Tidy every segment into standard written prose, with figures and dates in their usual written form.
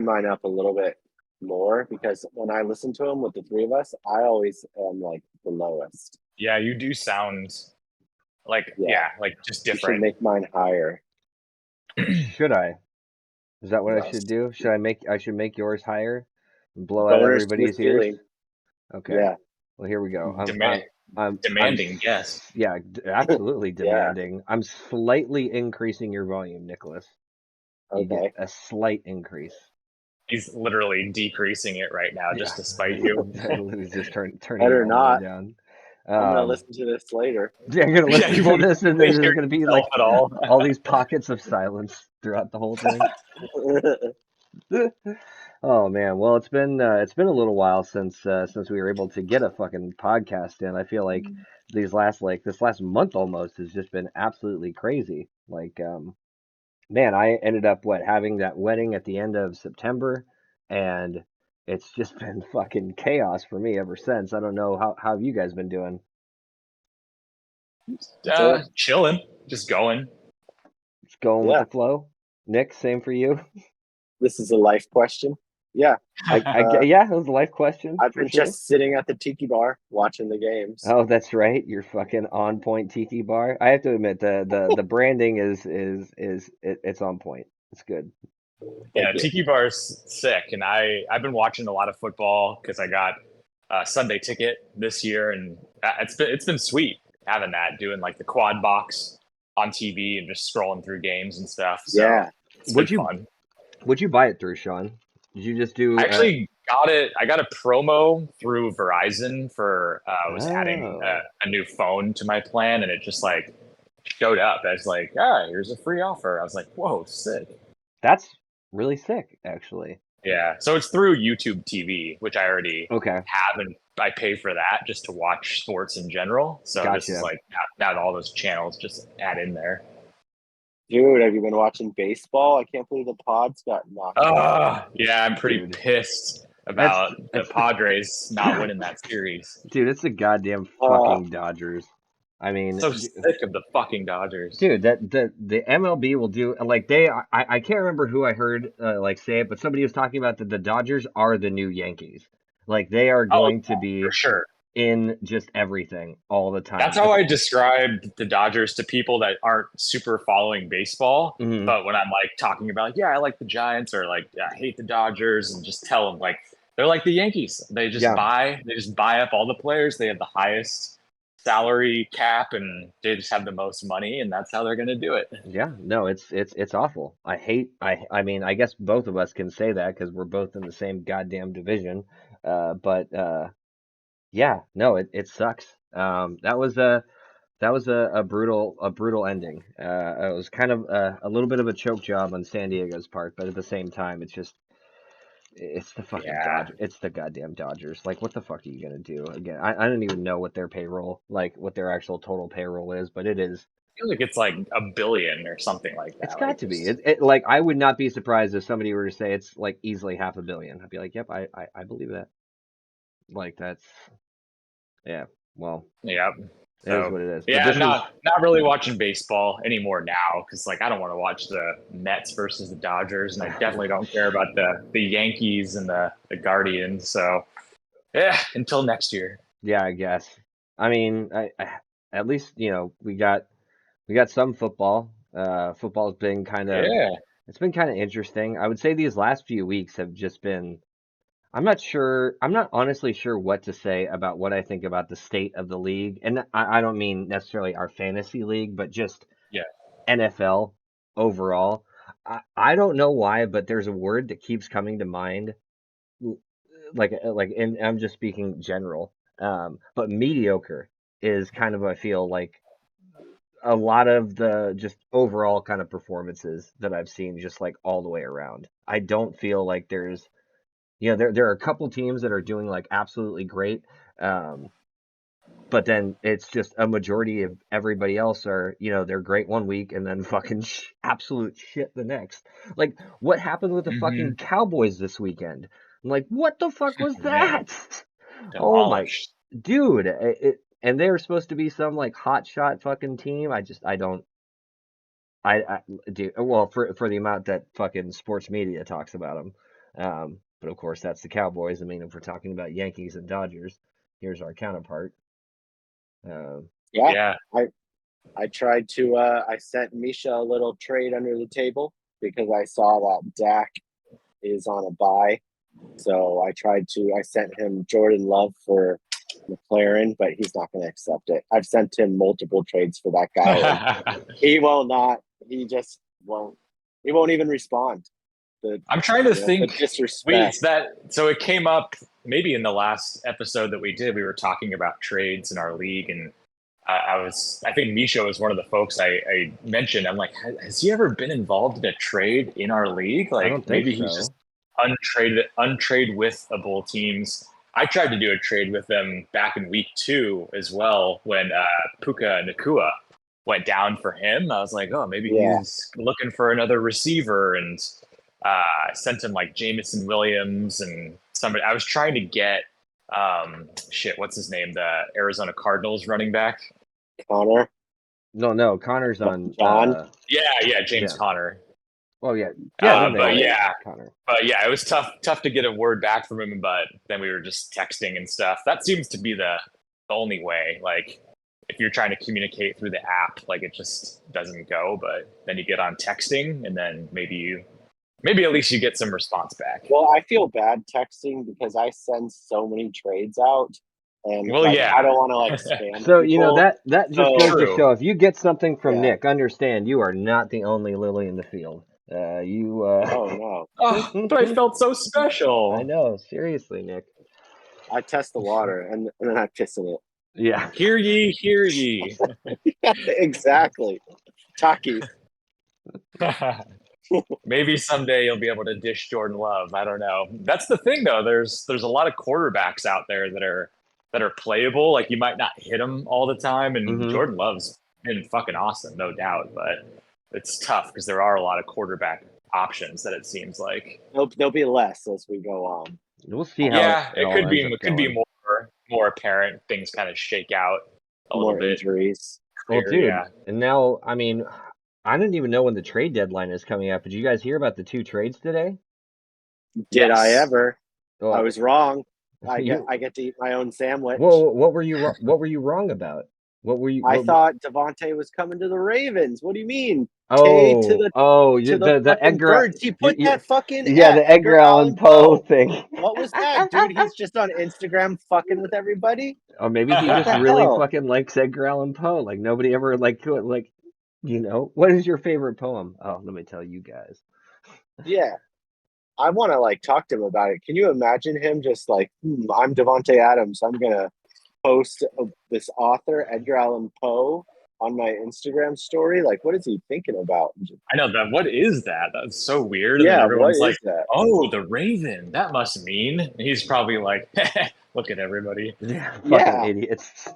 mine up a little bit more because when I listen to them with the three of us, I always am like the lowest. Yeah, you do sound like, Yeah, yeah, like just you should different. make mine higher. Should I? Is that what I should Yes. do? I should make yours higher and blow out Boners to the everybody's ears? ceiling. Okay. Yeah, Well, here we go. Demand demanding, yes. Yeah, absolutely yeah. demanding. I'm slightly increasing your volume, Nicholas. You get Okay. a slight increase. He's literally decreasing it right now Yeah. just to spite you. Literally just turning it Better all the way not. down. I'm gonna Um, listen to this later. yeah, I'm gonna Yeah, listen you to won't this, and hear there's gonna be yourself like at all. all these pockets of silence throughout the whole thing. Oh man, well it's been a little while since we were able to get a fucking podcast in. I feel like this last month almost has just been absolutely crazy. Man, I ended up having that wedding at the end of September, and it's just been fucking chaos for me ever since. I don't know how have you guys been doing? So, Chilling, just going. Just going with yeah, the flow. Nick, same for you. this is a life question. Yeah. Uh, Yeah, it was a life question I've for been sure. just sitting at the tiki bar watching the games. Oh, that's right. You're fucking on point tiki bar. I have to admit the branding it's on point. It's good. Thank Yeah, you. Tiki Bar's sick, and I've been watching a lot of football because I got a Sunday ticket this year, and it's been sweet having that, doing like the quad box on TV and just scrolling through games and stuff. So Yeah. it's been Would you fun. would you buy it through, Sean? Did you just I do actually got it. I got a promo through Verizon for I was adding oh. a new phone to my plan, and it just like showed up as like, ah, here's a free offer. I was like, whoa, sick. That's really sick, actually. Yeah, so it's through YouTube TV, which I already Okay. have, and I pay for that just to watch sports in general. So this is Gotcha. like now all those channels just add in there. Dude, have you been watching baseball? I can't believe the pods got knocked out. Yeah, I'm pretty Dude. pissed That's about the it's the Padres not winning that series. dude, it's the goddamn Uh, fucking Dodgers. I mean, So sick of the fucking Dodgers. dude, the MLB will do like I can't remember who I heard like say it, but somebody was talking about that the Dodgers are the new Yankees. Like they are Oh, going to for be sure. in just everything all the That's time. how I describe the Dodgers to people that aren't super following baseball. Mhm. But when I'm like talking about, yeah, I like the Giants or like I hate the Dodgers, and just tell them like they're like the Yankees. Yeah, They just buy up all the players. They have the highest salary cap, and they just have the most money, and that's how they're going to do it. yeah, no, it's awful. I mean, I guess both of us can say that because we're both in the same goddamn division. But yeah, no, it sucks. That was a brutal ending. It was kind of a little bit of a choke job on San Diego's part, but at the same time, it's the fucking Yeah, Dodgers. It's the goddamn Dodgers. Like, what the fuck are you gonna do? Again, I don't even know what their payroll, like what their actual total payroll is, but it is. I feel like it's like a billion or something like It's that. got Like to be. just Like I would not be surprised if somebody were to say it's like easily half a billion. I'd be like, yep, I believe that. Like that's yeah. Well, yeah. it is So what it is. But yeah, this was not really watching baseball anymore now because like I don't want to watch the Mets versus the Dodgers, and I definitely don't care about the Yankees and the Guardians. So yeah, until next year. yeah, I guess. I mean, at least we got some football. Football's been Yeah, it's been kind of interesting. I would say these last few weeks have just been. I'm not sure. I'm not honestly sure what to say about what I think about the state of the league, and I don't mean necessarily our fantasy league, but just yeah. NFL overall. I don't know why, but there's a word that keeps coming to mind, and I'm just speaking general. But mediocre is kind of I feel like a lot of the just overall kind of performances that I've seen just like all the way around. I don't feel like there are a couple teams that are doing like absolutely great. Um, but then it's just a majority of everybody else are, they're great one week and then fucking absolute shit the next. Like what happened with the Hmm. fucking Cowboys this weekend? I'm like, what the fuck was Man, that? Oh my demolished. dude, and they were supposed to be some like hot shot fucking team. I don't I do well for the amount that fucking sports media talks about them. But of course, that's the Cowboys. I mean, if we're talking about Yankees and Dodgers, here's our counterpart. Yeah, Yeah. I tried to. I sent Misha a little trade under the table because I saw that Dak is on a bye. So I sent him Jordan Love for McLaren, but he's not going to accept it. I've sent him multiple trades for that guy, and he will not. He just won't. He won't even respond. I'm trying to The think. disrespect. So it came up maybe in the last episode that we did. We were talking about trades in our league, and I think Misha was one of the folks I mentioned. I'm like, has he ever been involved in a trade in our league? I don't Like think maybe he's just so. untrade with a bull teams. I tried to do a trade with them back in week 2 as well when Puka Nakua went down for him. I was like, oh, maybe Yeah, he's looking for another receiver, and sent him like Jamison Williams and somebody. I was trying to get what's his name? The Arizona Cardinals running back. Connor, No, Connor's on. John. Yeah, James Yeah. Conner. Oh yeah, then But they yeah, Connor. it was tough to get a word back from him. But then we were just texting and stuff. That seems to be the only way. Like if you're trying to communicate through the app, like it just doesn't go. But then you get on texting, and then maybe at least you get some response back. Well, I feel bad texting because I send so many trades out, and Well, like yeah. I don't want to like spam So people. that just goes to True. show if you get something from Yeah. Nick, understand you are not the only lily in the field. Oh no, Oh, but I felt so I special. know, seriously, Nick. I test the water and then I piss in it. Yeah. Hear ye, hear ye. Exactly. Takis. Maybe someday you'll be able to dish Jordan Love. I don't know. That's the thing, though. There's a lot of quarterbacks out there that are playable. Like you might not hit them all the time, and Mm-hmm. Jordan Love's been fucking awesome, no doubt. But it's tough because there are a lot of quarterback options that it seems like. There'll be less as we go on. We'll see how Yeah, it all ends up could be going. more apparent. Things kind of shake out a little More bit injuries. Well, clear. dude, Yeah. and now, I mean, I didn't even know when the trade deadline is coming up. Did you guys hear about the 2 trades today? Did I Yes. ever? I Well, was wrong. I you, get to eat my own sandwich. what were you wrong about? What were you? I What, thought Devontae was coming to the Ravens. What do you mean? K to the the fucking Edgar, birds. He put that fucking yeah, the Edgar Edgar Allan Allan Poe Poe. thing. What was that, dude? He's just on Instagram fucking with everybody. Or maybe he What just the really hell? fucking likes Edgar Allan Poe. Like nobody ever what is your favorite poem? Oh, let me tell you guys. Yeah. I want to like talk to him about it. Can you imagine him just like, I'm Devonte Adams. I'm gonna post this author Edgar Allan Poe on my Instagram story. Like, what is he thinking about? I know that. What is that? That's so weird. And then Yeah, what everyone's like, is that? "Oh, the Raven. That must mean." And he's probably like, "Look at everybody." Yeah, fucking Yeah, idiots.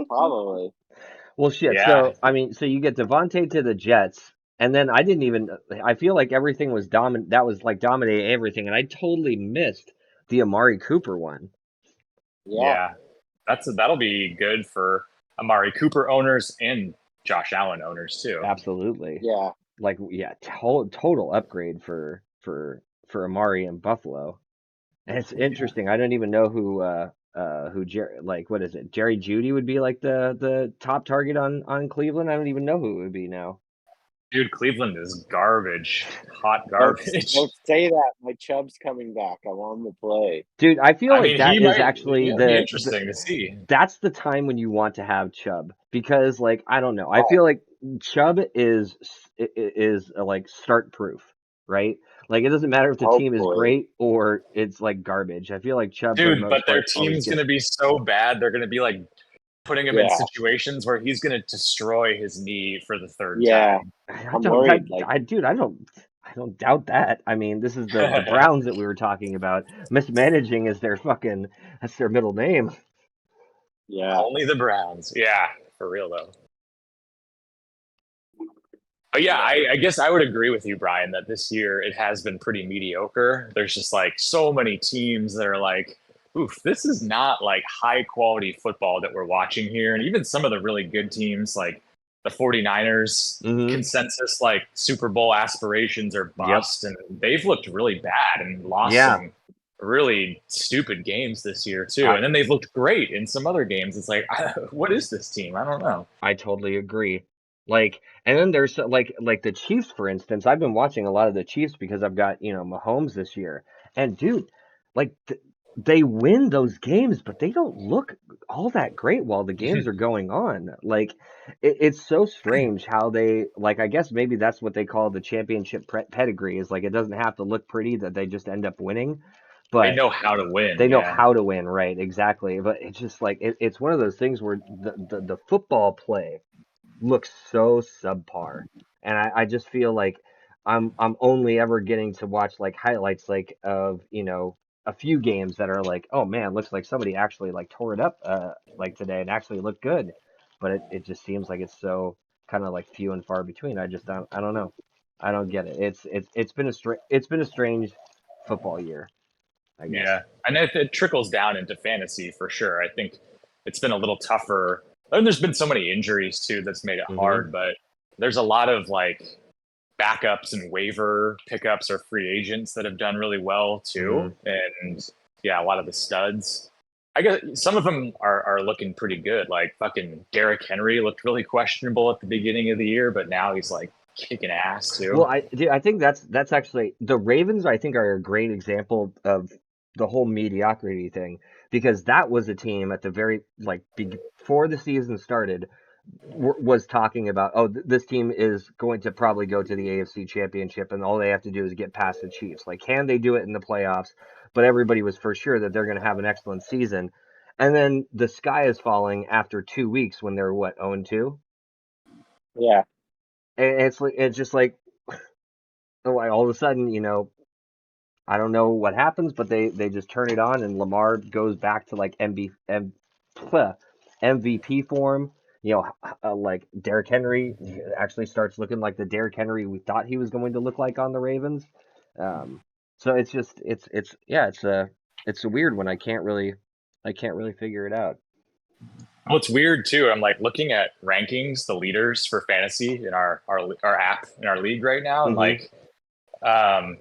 probably. Well, shit. Yeah, So, I mean, so you get Devontae to the Jets, and then I feel like everything was that was like dominating everything, and I totally missed the Amari Cooper one. Yeah, yeah. That'll be good for Amari Cooper owners and Josh Allen owners too. Absolutely. yeah. Like, yeah, total upgrade for Amari in Buffalo. And it's interesting. I don't even know what is it? Jerry Judy would be like the top target on Cleveland. I don't even know who it would be now. Dude, Cleveland is garbage. Hot Don't garbage. don't say that. My Chubb's coming back. I want him to play. Dude, I feel I like mean, that he is might. actually It'll be interesting to see. that's the time when you want to have Chubb because like I don't know. I Right. feel like Chubb is like start proof, right? Like it doesn't matter if the team is Hopefully. great or it's like garbage. I feel like Chubb for the Dude, but most their part always team's gets gonna be so bad. They're gonna be like putting him in Yeah, situations where he's gonna destroy his knee for the third yeah. time. I I'm don't worried. Like, dude, I don't doubt that. I mean, this is the Browns that we were talking about. Mismanaging is that's their middle name. yeah. Only the Browns. Yeah, for real though. But yeah, I guess I would agree with you, Brian, that this year it has been pretty mediocre. There's just like so many teams that are like, oof, this is not like high quality football that we're watching here. And even some of the really good teams, like the 49ers Mm-hmm. consensus like Super Bowl aspirations are Yep. bust, and they've looked really bad and lost Yeah. some really stupid games this year too. I And then they've looked great in some other games. It's like, what is this team? I don't know. I totally agree. Like, and then there's like the Chiefs, for instance. I've been watching a lot of the Chiefs because I've got, Mahomes this year. And dude, like they win those games, but they don't look all that great while the games are going on. Like it's so strange how they like I guess maybe that's what they call the championship pedigree is like it doesn't have to look pretty that they just end up winning. They But know how to win. they know Yeah. how to win, right? Exactly. But it's just like it's one of those things where the football play looks so subpar, and I just feel like I'm only ever getting to watch like highlights like of a few games that are like, oh man, looks like somebody actually like tore it up like today and actually looked good, but it just seems like it's so kind of like few and far between. I don't know, I don't get it. It's been a strange football year, I guess. Yeah, and it trickles down into fantasy for sure. I think it's been a little tougher. And there's been so many injuries too that's made it Hmm. hard, but there's a lot of like backups and waiver pickups or free agents that have done really well Hmm. too. And yeah, a lot of the studs. I guess some of them are looking pretty good. Like fucking Derrick Henry looked really questionable at the beginning of the year, but now he's like kicking ass Well, too. I think that's actually the Ravens. I think are a great example of the whole mediocrity thing because that was a team at the very like before the season started was talking about this team is going to probably go to the AFC Championship and all they have to do is get past the Chiefs. Like, can they do it in the playoffs? But everybody was for sure that they're going to have an excellent season. And then the sky is falling after 2 weeks when they're what 0-2, Yeah. and it's just like all of a sudden I don't know what happens, but they just turn it on, and Lamar goes back to like MVP form. Like Derrick Henry actually starts looking like the Derrick Henry we thought he was going to look like on the Ravens. Um, so it's just it's a weird one. I can't really figure it out. Well, it's weird too. I'm like looking at rankings, the leaders for fantasy in our app in our league right now, and Hmm.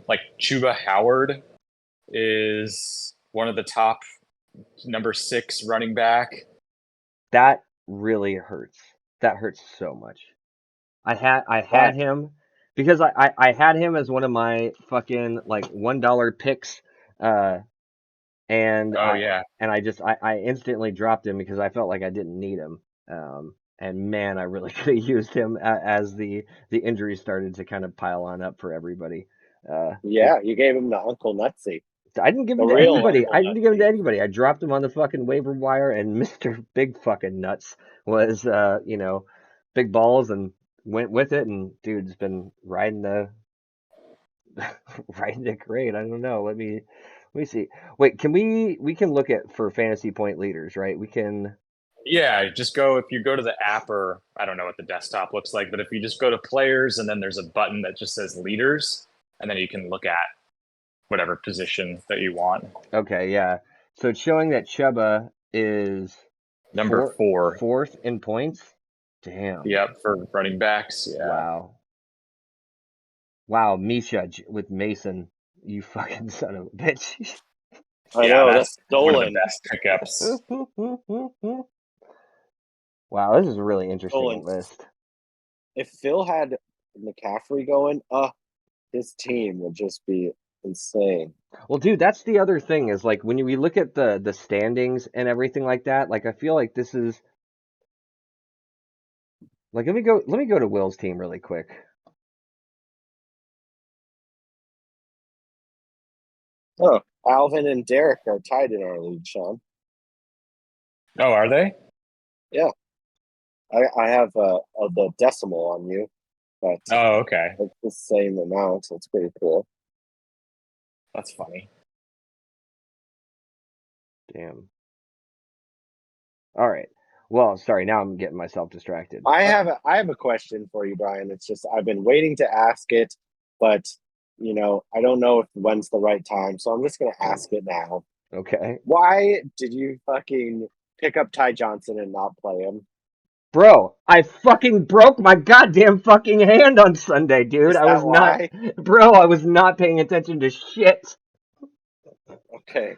like Chuba Howard is one of the top number 6 running back. That really hurts. That hurts so much. I had Why? him because I had him as one of my fucking like $1 picks, uh, and Oh I yeah, and I just I instantly dropped him because I felt like I didn't need him. And man, I really could have used him as the injuries started to kind of pile on up for everybody. It Yeah, you gave him the Uncle Nutsy, I didn't give the him to real anybody. Uncle I didn't give him to Nutsy. anybody. I dropped him on the fucking waiver wire, and Mister Big fucking Nuts was big balls and went with it. And dude's been riding the riding it great. I don't know. Let me see. Wait, we can look at for fantasy point leaders, right? We can. yeah. Just go if you go to the app, or I don't know what the desktop looks like, but if you just go to players and then there's a button that just says leaders, and then you can look at whatever position that you want. Okay, yeah. So it's showing that Chuba is Number 4, fourth in points. Damn. yep, for running backs. Yeah, Wow. Wow, Misha with Mason. You fucking son of a bitch. I yeah, know that's that's one of the stolen. best pickups. Wow, this is a really interesting Stolen. list. If Phil had McCaffrey going, his team would just be insane. Well, dude, that's the other thing is like when we look at the standings and everything like that, like I feel like this is like let me go to Will's team really quick. Oh, Alvin and Derek are tied in our league, Sean. Oh, are they? Yeah, I have the decimal on you, but Oh, okay. it's the same amount, so it's pretty cool. That's funny. Damn. All right. Well, sorry, now I'm getting myself distracted. I have a question for you, Brian. It's just I've been waiting to ask it, but I don't know if when's the right time, so I'm just gonna ask it now. Okay. Why did you fucking pick up Ty Johnson and not play him? Bro, I fucking broke my goddamn fucking hand on Sunday, dude. Is that why? I was not paying attention to shit. Okay.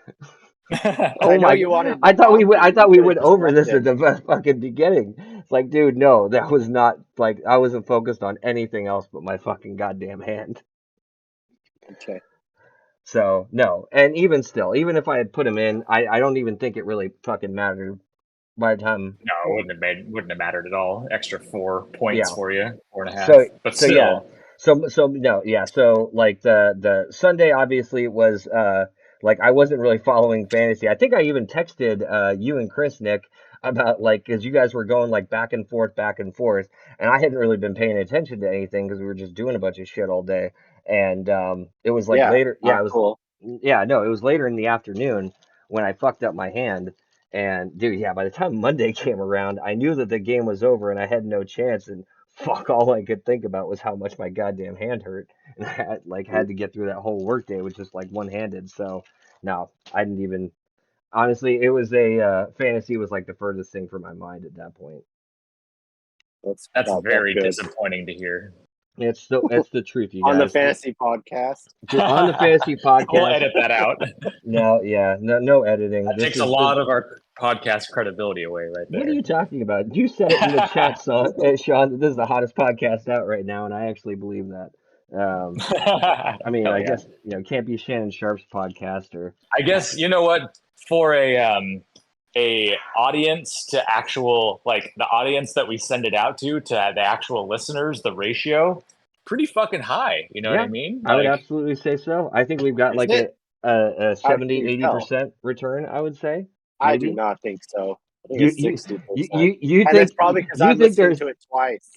Oh I know my, you wanted to talk to I me. thought You we could have went just over left this at him. the fucking beginning. It's like, dude, no, that was not, like, I wasn't focused on anything else but my fucking goddamn hand. Okay. So, no. And even still, even if I had put him in, I don't even think it really fucking mattered by the time. No, it wouldn't have mattered at all. Extra 4 points Yeah. for you, 4.5. So But so yeah. still, So no, yeah. So like the Sunday obviously was like I wasn't really following fantasy. I think I even texted you and Chris, Nick, about like cuz you guys were going like back and forth, and I hadn't really been paying attention to anything cuz we were just doing a bunch of shit all day. And it was like Yeah. later, yeah, Not cool. no, it was later in the afternoon when I fucked up my hand. And dude, yeah, by the time Monday came around, I knew that the game was over and I had no chance. And fuck, all I could think about was how much my goddamn hand hurt, and I had to get through that whole workday with just like one handed. So no, I didn't even. Honestly, it was a fantasy was like the furthest thing from my mind at that point. That's that's not that very good. disappointing to hear. It's the truth, you On the guys. fantasy podcast. On the fantasy We'll podcast. edit that out. No, yeah, no editing. That This takes a is lot of our podcast credibility away right what are you there. talking about? You said it in the chat, Sean. This is the hottest podcast out right now, and I actually believe that. Um, I mean, Hell I yeah. guess can't be Shannon Sharp's podcast or I guess you know what, for a audience to actual, like the audience that we send it out to the actual listeners, the ratio pretty fucking high. You know what I yeah, mean? I would Like, absolutely say so. I think we've got Is like it? a How can 70, you eighty tell? percent return. I would say I do maybe. not think so. I think You it's you 60%. you And it's think probably because you I'm think listening there's to it twice.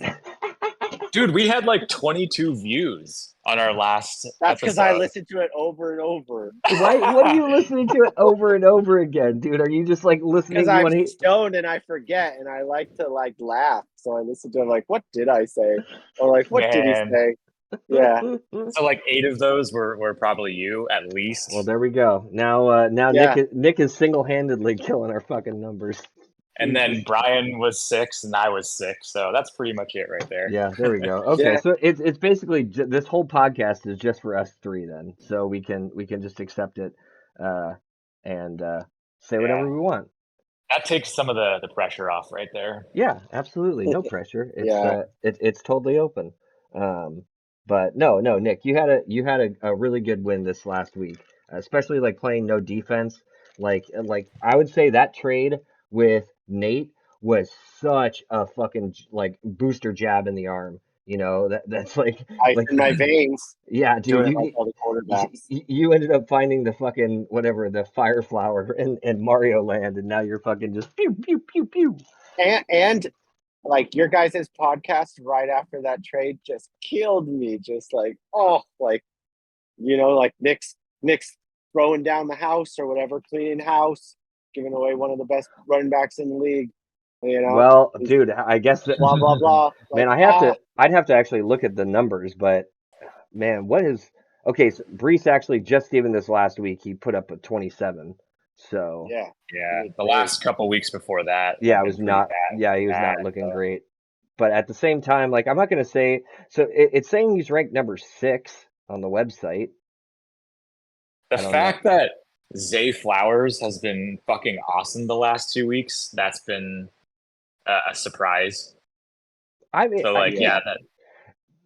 dude, we had like 22 views on our last That's because I episode. listen to it over and over. why? What are you listening to it over and over again, dude? Are you just like Because listening? You I'm want to? stoned and I forget and I like to like laugh. So I listen to it like, what did I say? Or like, what did he Man, say? Yeah. so like 8 of those were probably you at Well, least. there we go. Now Yeah. Nick is single handedly killing our fucking numbers. And Jesus. then Brian was 6 and I was 6. So that's pretty much it right there. Yeah, there we go. Okay, Yeah. so it's basically this whole podcast is just for us three then, so we can just accept it, uh, and say whatever Yeah. we want. That takes some of the pressure off right there. Yeah, absolutely, no pressure. Yeah. It's totally open. Um, but no, Nick, you had a really good win this last week, especially like playing no defense. Like I would say that trade with Nate was such a fucking like booster jab in the arm. You know that's Ice like in my veins. yeah, dude, Doing it like all the quarterbacks. you ended up finding the fucking whatever the fire flower in Mario Land, and now you're fucking just pew pew pew pew. And like your guys' podcast right after that trade just killed me. Just like, oh, like, like Nick's throwing down the house or whatever, cleaning house, giving away one of the best running backs in the league, Well, dude, I guess that blah blah blah. man, Like, I'd have to actually look at the numbers, but man, what is okay? So Brees actually just even this last week he put up a 27. So yeah, he Yeah, did the great. last couple weeks before that yeah, have it been was pretty not. bad. Yeah, he was Bad. not looking So great. But at the same time, like I'm not gonna say. So it's saying he's ranked number 6 on the website. the I don't know. fact that Zay Flowers has been fucking awesome the last 2 weeks, that's been a surprise. I mean, So like, Yeah, yeah, that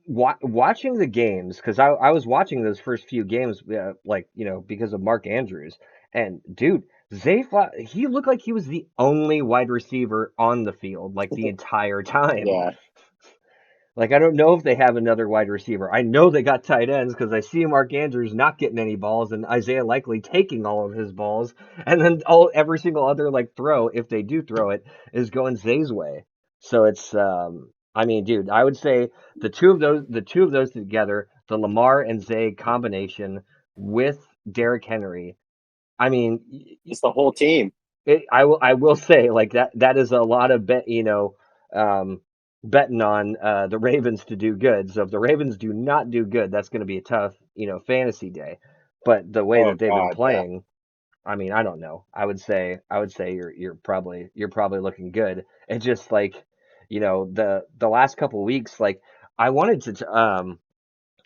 watching the games because I was watching those first few games like because of Mark Andrews and dude he looked like he was the only wide receiver on the field like the entire time. yeah. Like I don't know if they have another wide receiver. I know they got tight ends because I see Mark Andrews not getting any balls and Isaiah Likely taking all of his balls, and then every single other like throw, if they do throw it, is going Zay's way. So it's I mean, dude, I would say the two of those together, the Lamar and Zay combination with Derrick Henry. I mean, Just the whole team. I will say like that is a lot of um, betting on the Ravens to do good. So if the Ravens do not do good, that's going to be a tough fantasy day. But the way Oh that they've been God, yeah. playing, I mean, I don't know. I would say you're probably looking good. It's just like the last couple weeks, like I wanted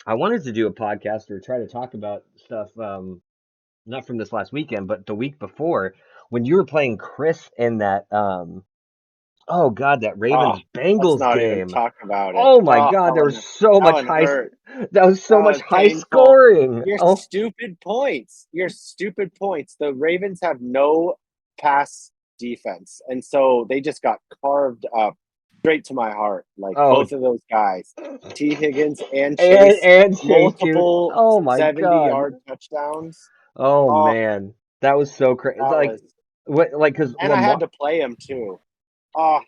I wanted to do a podcast or try to talk about stuff, not from this last weekend, but the week before when you were playing Chris in that, oh God, that Oh, Ravens let's Bengals not even game. talk about it. Oh my Oh, God, there was so that much one high, hurt. that was so That much was high painful. scoring. Your Oh, stupid points. Your stupid points. The Ravens have no pass defense, and so they just got carved up straight to my heart. Like oh, both of those guys, T. Higgins and and Chase, and Chase, dude. multiple Oh my God. 70-yard touchdowns. Oh Oh, man, that was so crazy. that Like, was, what? Like, because and I had Lamar. to play him too. Oh,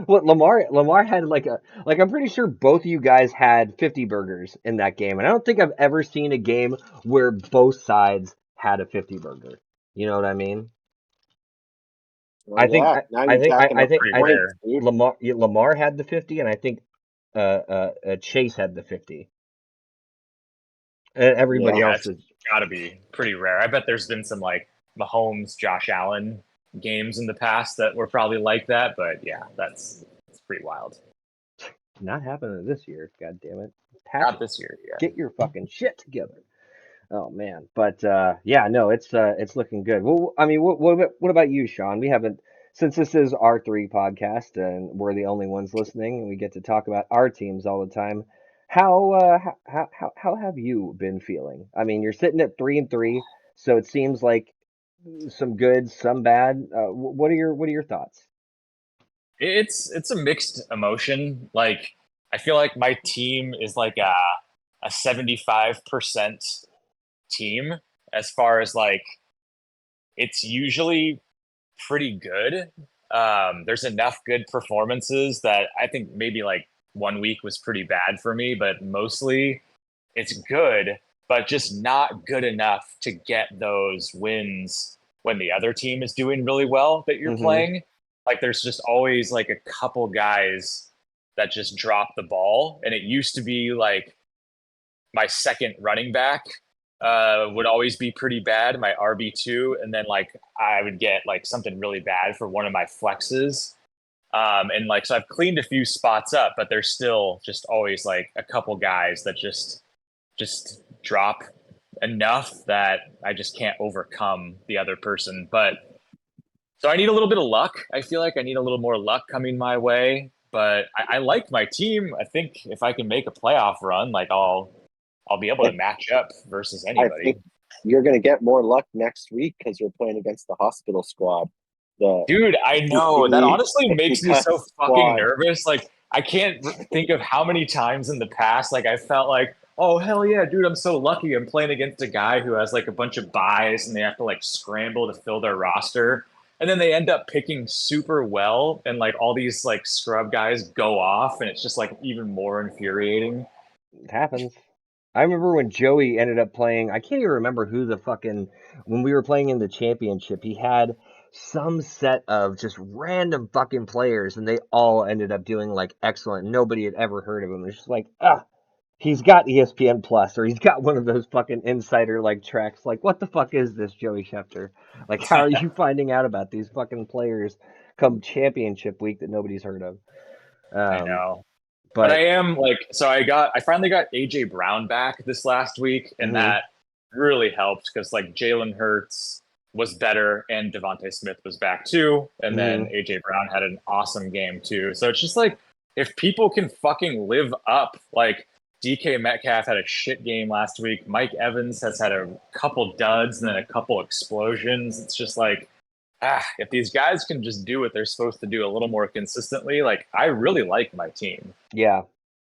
What Lamar had like I'm pretty sure both of you guys had 50 burgers in that game, and I don't think I've ever seen a game where both sides had a 50 burger. You know what I mean? well, yeah. Now you're jacking up the I Pretty think points, rare. dude. Lamar had the 50, and I think Chase had the 50, and Yeah. everybody Yeah, else that's is. got to be pretty rare. I bet there's been some like Mahomes, Josh Allen games in the past that were probably like that, but yeah, it's pretty wild. Not happening this year. God damn it, Not Patrick, this year, yeah. get your fucking shit together. Oh man, but yeah, no, it's looking good. Well, I mean, what about you, Sean? We haven't, since this is our three podcast and we're the only ones listening, and we get to talk about our teams all the time. How have you been feeling? I mean, you're sitting at 3-3, so it seems like some good, some bad. What are your thoughts? It's a mixed emotion. Like I feel like my team is like a 75% team as far as like it's usually pretty good. There's enough good performances that I think maybe like one week was pretty bad for me, but mostly it's good, but just not good enough to get those wins when the other team is doing really well that you're Mm-hmm. playing. Like there's just always like a couple guys that just drop the ball. And it used to be like my second running back would always be pretty bad, my RB2. And then like I would get like something really bad for one of my flexes. And like, so I've cleaned a few spots up, but there's still just always like a couple guys that just drop enough that I just can't overcome the other person. But so I need a little bit of luck. I feel like I need a little more luck coming my way. But I like my team. I think if I can make a playoff run, like I'll be able to match up versus I anybody. think you're going to get more luck next week because you're playing against the hospital squad, the Dude, I know that the, honestly the makes me so concussed fucking squad. nervous. Like, I can't think of how many times in the past, like, I felt like, oh, hell yeah, dude, I'm so lucky. I'm playing against a guy who has like a bunch of buys and they have to like scramble to fill their roster. And then they end up picking super well, and like all these like scrub guys go off, and it's just like even more infuriating. It happens. I remember when Joey ended up playing. I can't even remember who the fucking, when we were playing in the championship, he had some set of just random fucking players, and they all ended up doing like excellent. Nobody had ever heard of him. It's just like, he's got ESPN Plus, or he's got one of those fucking insider like tracks. Like, what the fuck is this, Joey Schefter? Like, how are you finding out about these fucking players come championship week that nobody's heard of? I Um, know. But I but am like, so I finally got AJ Brown back this last week, and mhm, that really helped because like Jalen Hurts was better and Devontae Smith was back too, and then mhm. AJ Brown had an awesome game too. So it's just like if people can fucking live up, like DK Metcalf had a shit game last week. Mike Evans has had a couple duds and then a couple explosions. It's just like if these guys can just do what they're supposed to do a little more consistently, like I really like my team. Yeah,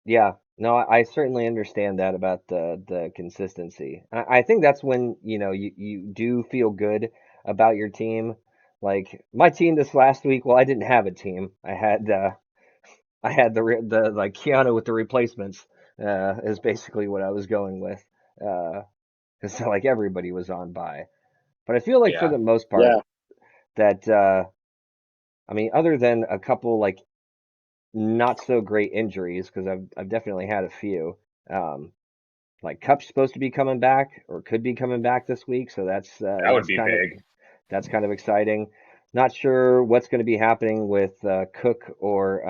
yeah. No, I certainly understand that about the consistency. I think that's when, you do feel good about your team. Like my team this last week, well, I didn't have a team. I had the like Keanu with the replacements, is basically what I was going with. 'Cause like everybody was on by. But I feel like for Yeah. the most part Yeah, that I mean, other than a couple like not so great injuries, because I've definitely had a few. Um, like Cup's supposed to be coming back or could be coming back this week, so That would be big. that's kind of exciting. Not sure what's going to be happening with Cook or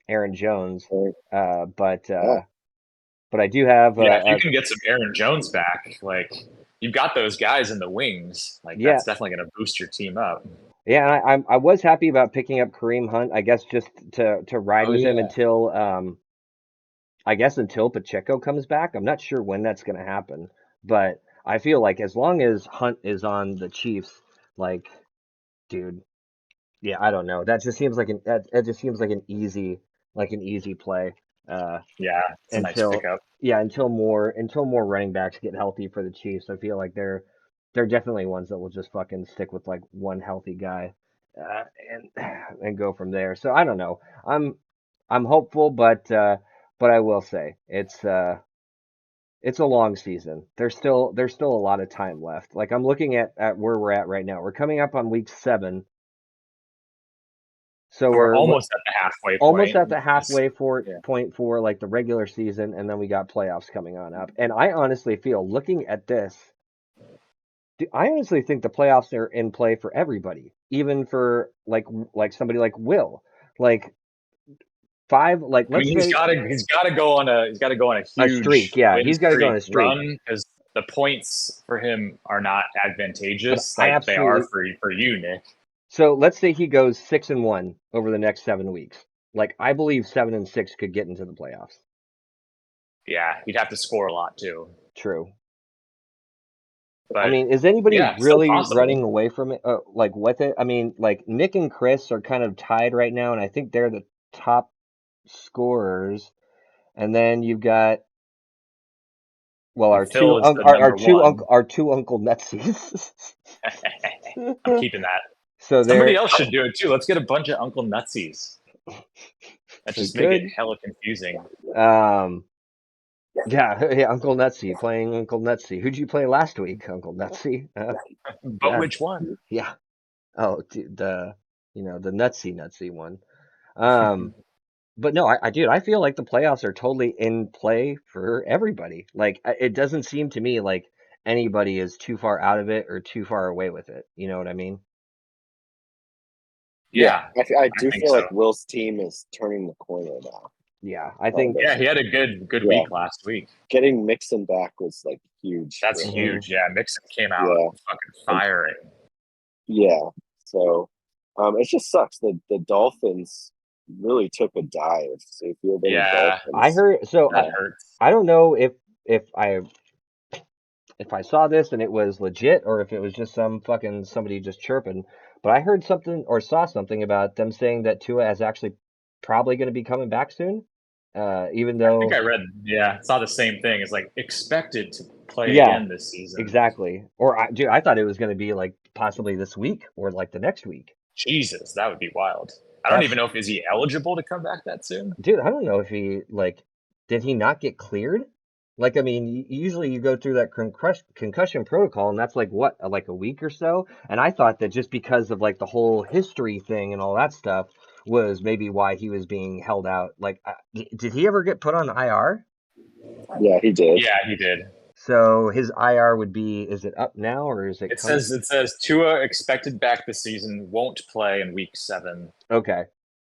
Aaron Jones, Or, uh, but yeah, uh, but I do have Yeah, if you can get some Aaron Jones back, like you've got those guys in the wings, like yeah, that's definitely going to boost your team up. yeah. And I was happy about picking up Kareem Hunt. I guess just to ride Oh with him yeah, until I guess until Pacheco comes back. I'm not sure when that's going to happen, but I feel like as long as Hunt is on the Chiefs, like, dude, yeah, I don't know. That just seems like that just seems like an easy play. Uh, yeah, it's a nice until pickup. yeah, until more running backs get healthy for the Chiefs. I feel like they're definitely ones that will just fucking stick with like one healthy guy, and and go from there. So I don't know. I'm hopeful, but I will say it's a long season. There's still a lot of time left. Like I'm looking at where we're at right now. We're coming up on week 7, so So we're we're almost at the halfway almost point. at the halfway Yeah, point for like the regular season, and then we got playoffs coming on up. And I honestly feel, looking at this, I honestly think the playoffs are in play for everybody, even for like somebody like Will, like five, like I mean let's say he's got to go on a a streak. huge Yeah, win he's got to go on streak a streak. run because the points for him are not But advantageous I like they are absolutely, for you, Nick. so let's say he goes 6-1 over the next 7 weeks. Like I believe 7-6 could get into the playoffs. Yeah, he'd have to score a lot too, True. I but mean, is anybody yeah, still really running possible. away from it, like with it? I mean, like Nick and Chris are kind of tied right now, and I think they're the top scorers. And then you've got, well, And Phil is the number one. our two Uncle Nutsies. I'm keeping that. So Somebody they're else should do it too. Let's get a bunch of Uncle Nutsies. That we just make it could. hella confusing. Um, yeah, yeah, Uncle Nutsy playing Uncle Nutsy. Who'd you play last week, Uncle Nutsy? But God, which one? yeah. Oh, the the Nutsy one. Um. But no, dude, I feel like the playoffs are totally in play for everybody. Like, it doesn't seem to me like anybody is too far out of it or too far away with it. You know what I mean? yeah. Yeah, I I do think feel so. like Will's team is turning the corner now. Yeah, I Kind think. of. Yeah, he had a good Yeah, week last week. getting Mixon back was like huge That's for him. Mhm. huge. Yeah, Mixon came out Yeah, fucking and firing. yeah. So, it just sucks that the Dolphins really took a dive. So if you have any Yeah, I Dolphins, heard. So that hurts. I don't know if I if I saw this and it was legit or if it was just some fucking somebody just chirping. But I heard something or saw something about them saying that Tua is actually probably going to be coming back soon. Even I think though, I read. Yeah, saw the same thing. It's like expected to play yeah, again this season. exactly. Or dude, I thought it was going to be like possibly this week or like the next week. Jesus, that would be wild. I don't That's even know if is he eligible to come back that soon. Dude, I don't know if he like did he not get cleared? Like, I mean, usually you go through that concussion protocol, and that's like what, like a week or so. And I thought that just because of like the whole history thing and all that stuff was maybe why he was being held out. Like, did he ever get put on IR? yeah, he did. Yeah, he did. So his IR would be, is it up now or is it coming? It says Tua expected back this season, won't play in week 7. Okay,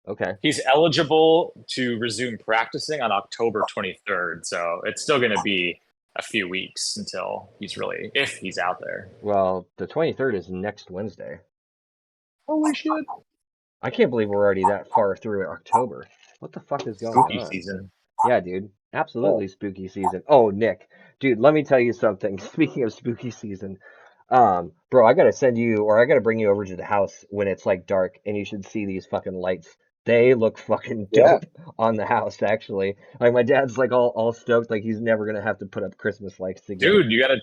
okay. He's eligible to resume practicing on October 23rd, so it's still going to be a few weeks until he's really if he's out there. Well, the 23rd is next Wednesday. Holy shit! I can't believe we're already that far through October. What the fuck is going Spooky on? season. Yeah, dude. Oh, Absolutely spooky season. Oh, Nick. Dude, let me tell you something. Speaking of spooky season, bro, I gotta send you or I gotta bring you over to the house when it's like dark and you should see these fucking lights. They look fucking yeah. dope on the house, actually. Like my dad's like all stoked, like he's never gonna have to put up Christmas lights again. Dude, you got to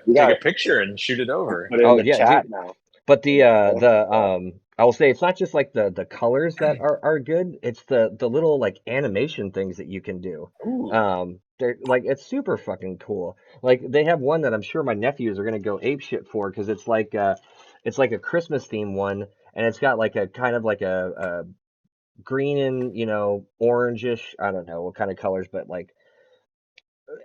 You take got a to picture and shoot it over. put it in Oh the yeah, chat dude. now. But Yeah. I will say it's not just like the colors that are good. It's the little like animation things that you can do. Ooh, They're like it's super fucking cool. Like they have one that I'm sure my nephews are gonna go ape shit for because it's like a Christmas theme one and it's got like a kind of like a green and orangish. I don't know what kind of colors, but like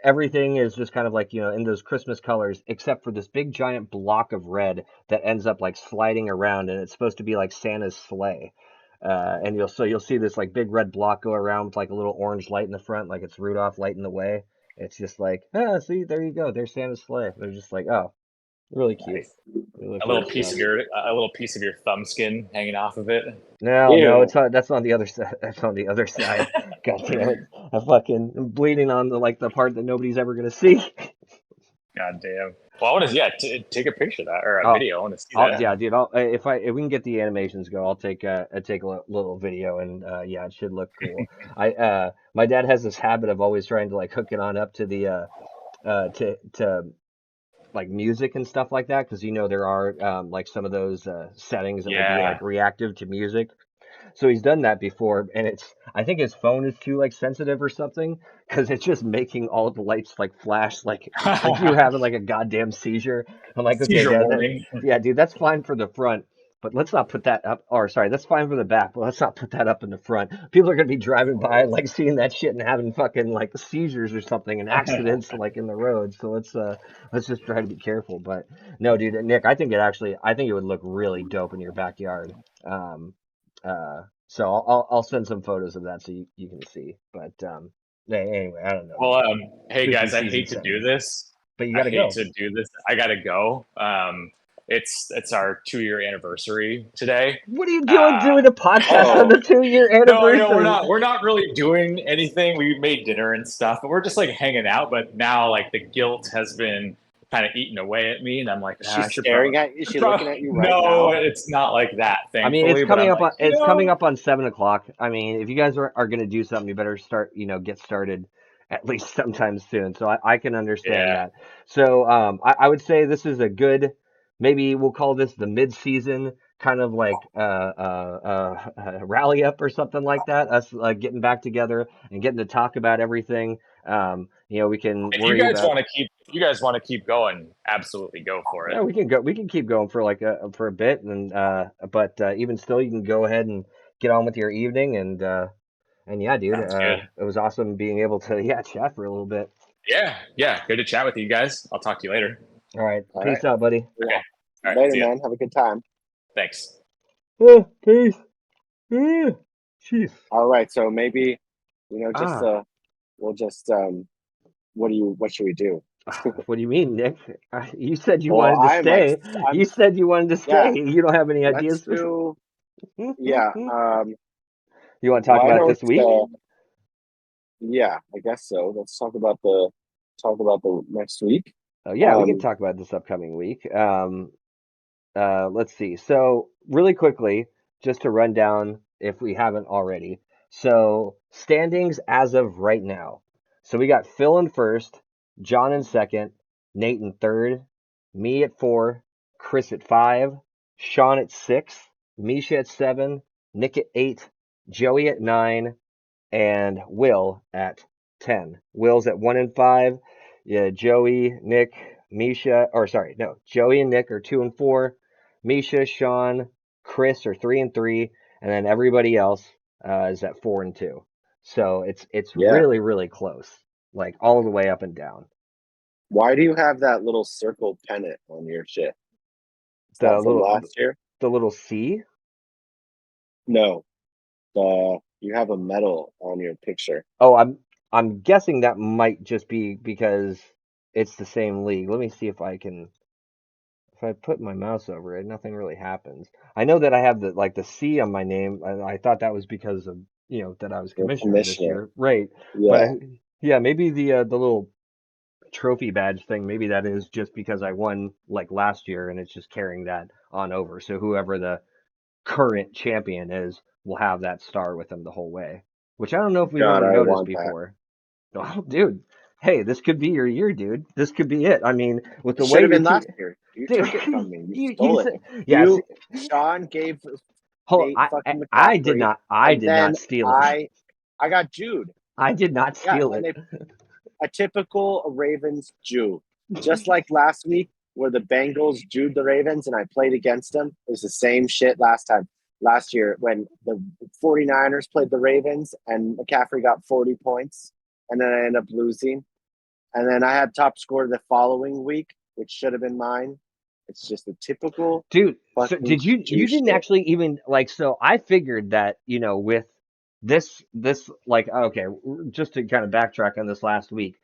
everything is just kind of like, in those Christmas colors, except for this big giant block of red that ends up like sliding around, and it's supposed to be like Santa's sleigh. And you'll see this like big red block go around with like a little orange light in the front, like it's Rudolph lighting the way. It's just like, see, there you go, there's Santa's sleigh. They're just like, oh, really cute, Nice. really A cool little piece stuff. of your thumb skin hanging off of it. No, Ew. that's on the other side. That's on the other side. God damn it! I'm bleeding on the part that nobody's ever gonna see. God damn. Well, I want to take a picture of that or a I'll, video. I want to see yeah, that. dude. If we can get the animations go, I'll take a little video, and yeah, it should look cool. My dad has this habit of always trying to like hook it on up to the to like music and stuff like that, because there are like some of those settings that will be Yeah. like reactive to music. So he's done that before, and I think his phone is too like sensitive or something, because it's just making all of the lights like flash like you having like a goddamn seizure. I'm like, okay, Seizure Dad, warning. yeah, dude, that's fine for the front, but let's not put that up. Or sorry, that's fine for the back, but let's not put that up in the front. People are gonna be driving by and like seeing that shit and having fucking like seizures or something and accidents like in the road. So let's just try to be careful. But no, dude, Nick, I think it would look really dope in your backyard. Um, so I'll send some photos of that so you can see. But anyway, I don't know. Well, hey Spooky guys, I season hate to do setting, this. but you I gotta hate go. to do this. I gotta go. It's our 2 year anniversary today. What are you Uh, doing a podcast on Oh, the 2 year no, I know anniversary? we're not really doing anything. We made dinner and stuff, but we're just like hanging out. But now, like the guilt has been kind of eating away at me, and I'm like, is she I should probably, staring at you? Is she looking at you right no, now? it's not like that, I mean, thankfully. But I'm like, it's coming up on 7 o'clock. I mean, if you guys are gonna do something, you better start, get started at least sometime soon. So I can understand yeah, that. So I would say this is a good, maybe we'll call this the mid-season kind of like rally up or something like that. Us getting back together and getting to talk about everything. We can worry about. if you guys want to keep going, absolutely go for Yeah, it. we can go. We can keep going for like for a bit, and but even still, you can go ahead and get on with your evening, and yeah, dude, Sounds good. it was awesome being able to chat for a little bit. Yeah, yeah. Good to chat with you guys. I'll talk to you later. All right, All right. peace out, buddy. Yeah. Okay. All right. Later, See ya. man. Have a good time. Thanks. Peace. Jeez. All right. So maybe, just Ah, we'll just what should we do? what do you mean, Nick? You said you Well, wanted to stay. I'm You said you wanted to yeah. stay. You don't have any Let's ideas. do yeah. You want to talk Why about it don't this week? yeah, I guess so. Let's talk about the next week. Oh yeah, we can Um, talk about this upcoming week. Let's see. So, really quickly, just to run down if we haven't already. So, standings as of right now. So, we got Phil in first, John in second, Nate in third, me at four, Chris at five, Sean at six, Misha at seven, Nick at eight, Joey at nine, and Will at 10. Will's at 1 and 5. Yeah, Joey, Nick, Misha, or sorry, no, Joey and Nick are 2 and 4. Misha, Sean, Chris are 3 and 3, and then everybody else is at 4 and 2. So it's yeah. really close, like all the way up and down. Why do you have that little circle pennant on your shit? Is The that from little last year? the little C. No. You have a medal on your picture. Oh, I'm guessing that might just be because it's the same league. Let me see if I put my mouse over it, nothing really happens. I know that I have the C on my name. I thought that was because of that I was The commissioner this commissioner. year, right? But Yeah. yeah, maybe the little trophy badge thing. Maybe that is just because I won like last year, and it's just carrying that on over. So whoever the current champion is will have that star with them the whole way. Which I don't know if we've God, ever I noticed want that. before. Oh, dude. Hey, this could be your year, dude. This could be it. I mean, with It the should way have your been team, last year. You dude, took it from me. You you stole it. said, yeah. You, Sean gave Hold, Nate fucking did McCaffrey, not, I and did not then steal it. I got Jude. I did not Yeah, steal and it. a typical Ravens Jew. Just like last week, where the Bengals Jewed the Ravens and I played against them. It was the same shit last time. Last year, when the 49ers played the Ravens and McCaffrey got 40 points, and then I ended up losing. And then I had top score the following week, which should have been mine. It's just a typical Dude, so fucking did you Jew didn't shit. actually even like so I figured that, with this like okay, just to kind of backtrack on this last week.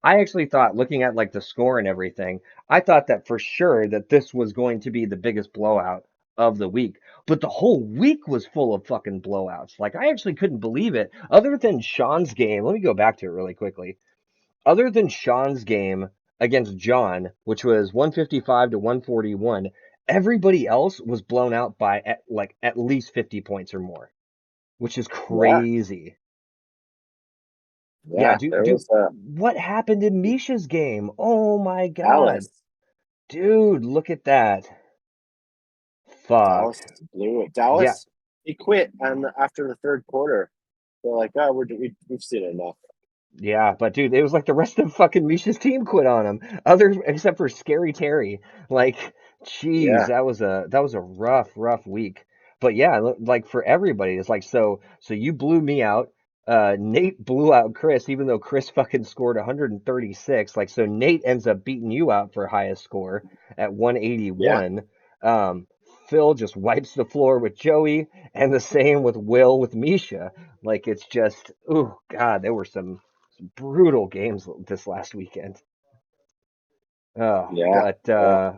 I actually thought looking at like the score and everything, I thought that for sure that this was going to be the biggest blowout of the week. But the whole week was full of fucking blowouts. Like I actually couldn't believe it. Other than Sean's game, let me go back to it really quickly. Other than Sean's game against John, which was 155 to 141, everybody else was blown out by at least 50 points or more, which is Yeah, crazy. Yeah, yeah. dude, There dude, was a what happened in Misha's game? Oh my God. Dallas. Dude, look at that. Fuck. Dallas blew it. Yeah, Dallas, he quit after the third quarter. They're like, oh, we've seen enough. yeah, but dude, it was like the rest of fucking Misha's team quit on him, other except for Scary Terry. Like, jeez, Yeah, that was a rough week. But yeah, like for everybody, it's like so you blew me out. Nate blew out Chris, even though Chris fucking scored 136. Like, so Nate ends up beating you out for highest score at yeah, 181. Um, Phil just wipes the floor with Joey, and the same with Will with Misha. Like, it's just, oh God, there were some brutal games this last weekend. Oh, yeah, yeah.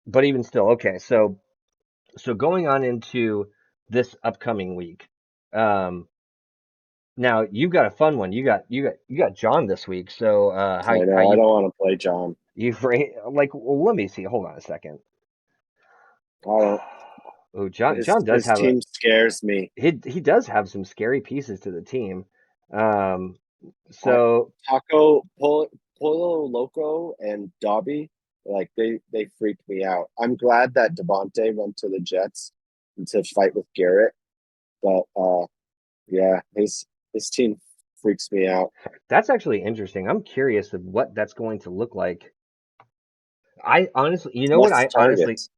but even still, okay. So going on into this upcoming week, um, now you've got a fun one. You got John this week. So how I how know. I don't want to play John. like? Well, let me see. Hold on a second. I don't. Oh, John does His have a team scares me. he does have some scary pieces to the team. Um, I, so Polo Loco and Dobby, like they freaked me out. I'm glad that Devontae went to the Jets to fight with Garrett, but yeah, his team freaks me out. that's actually interesting. I'm curious of what that's going to look like. I honestly, you know what? Less targets.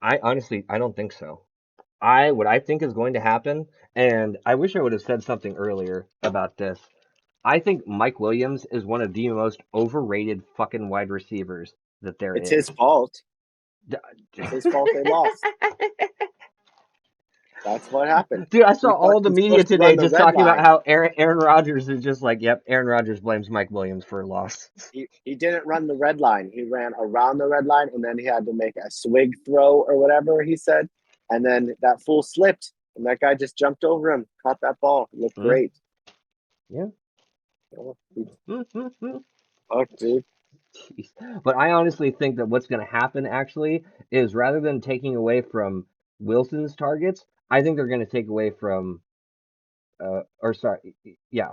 I honestly, I don't think so. What I think is going to happen, and I wish I would have said something earlier about this. I think Mike Williams is one of the most overrated fucking wide receivers that there It's his is. fault. D- It's his fault they lost. That's what happened. Dude, I saw He all the he's media supposed to today run the just red talking about line. how Aaron Rodgers is just like, yep, Aaron Rodgers blames Mike Williams for a loss. He didn't run the red line. He ran around the red line, and then he had to make a swig throw or whatever he said. And then that fool slipped, and that guy just jumped over him, caught that ball. It looked Mm, great. yeah. Oh, Mm. fuck, dude. Jeez. But I honestly think that what's going to happen actually is rather than taking away from Wilson's targets, I think they're going to take away from, or sorry, yeah,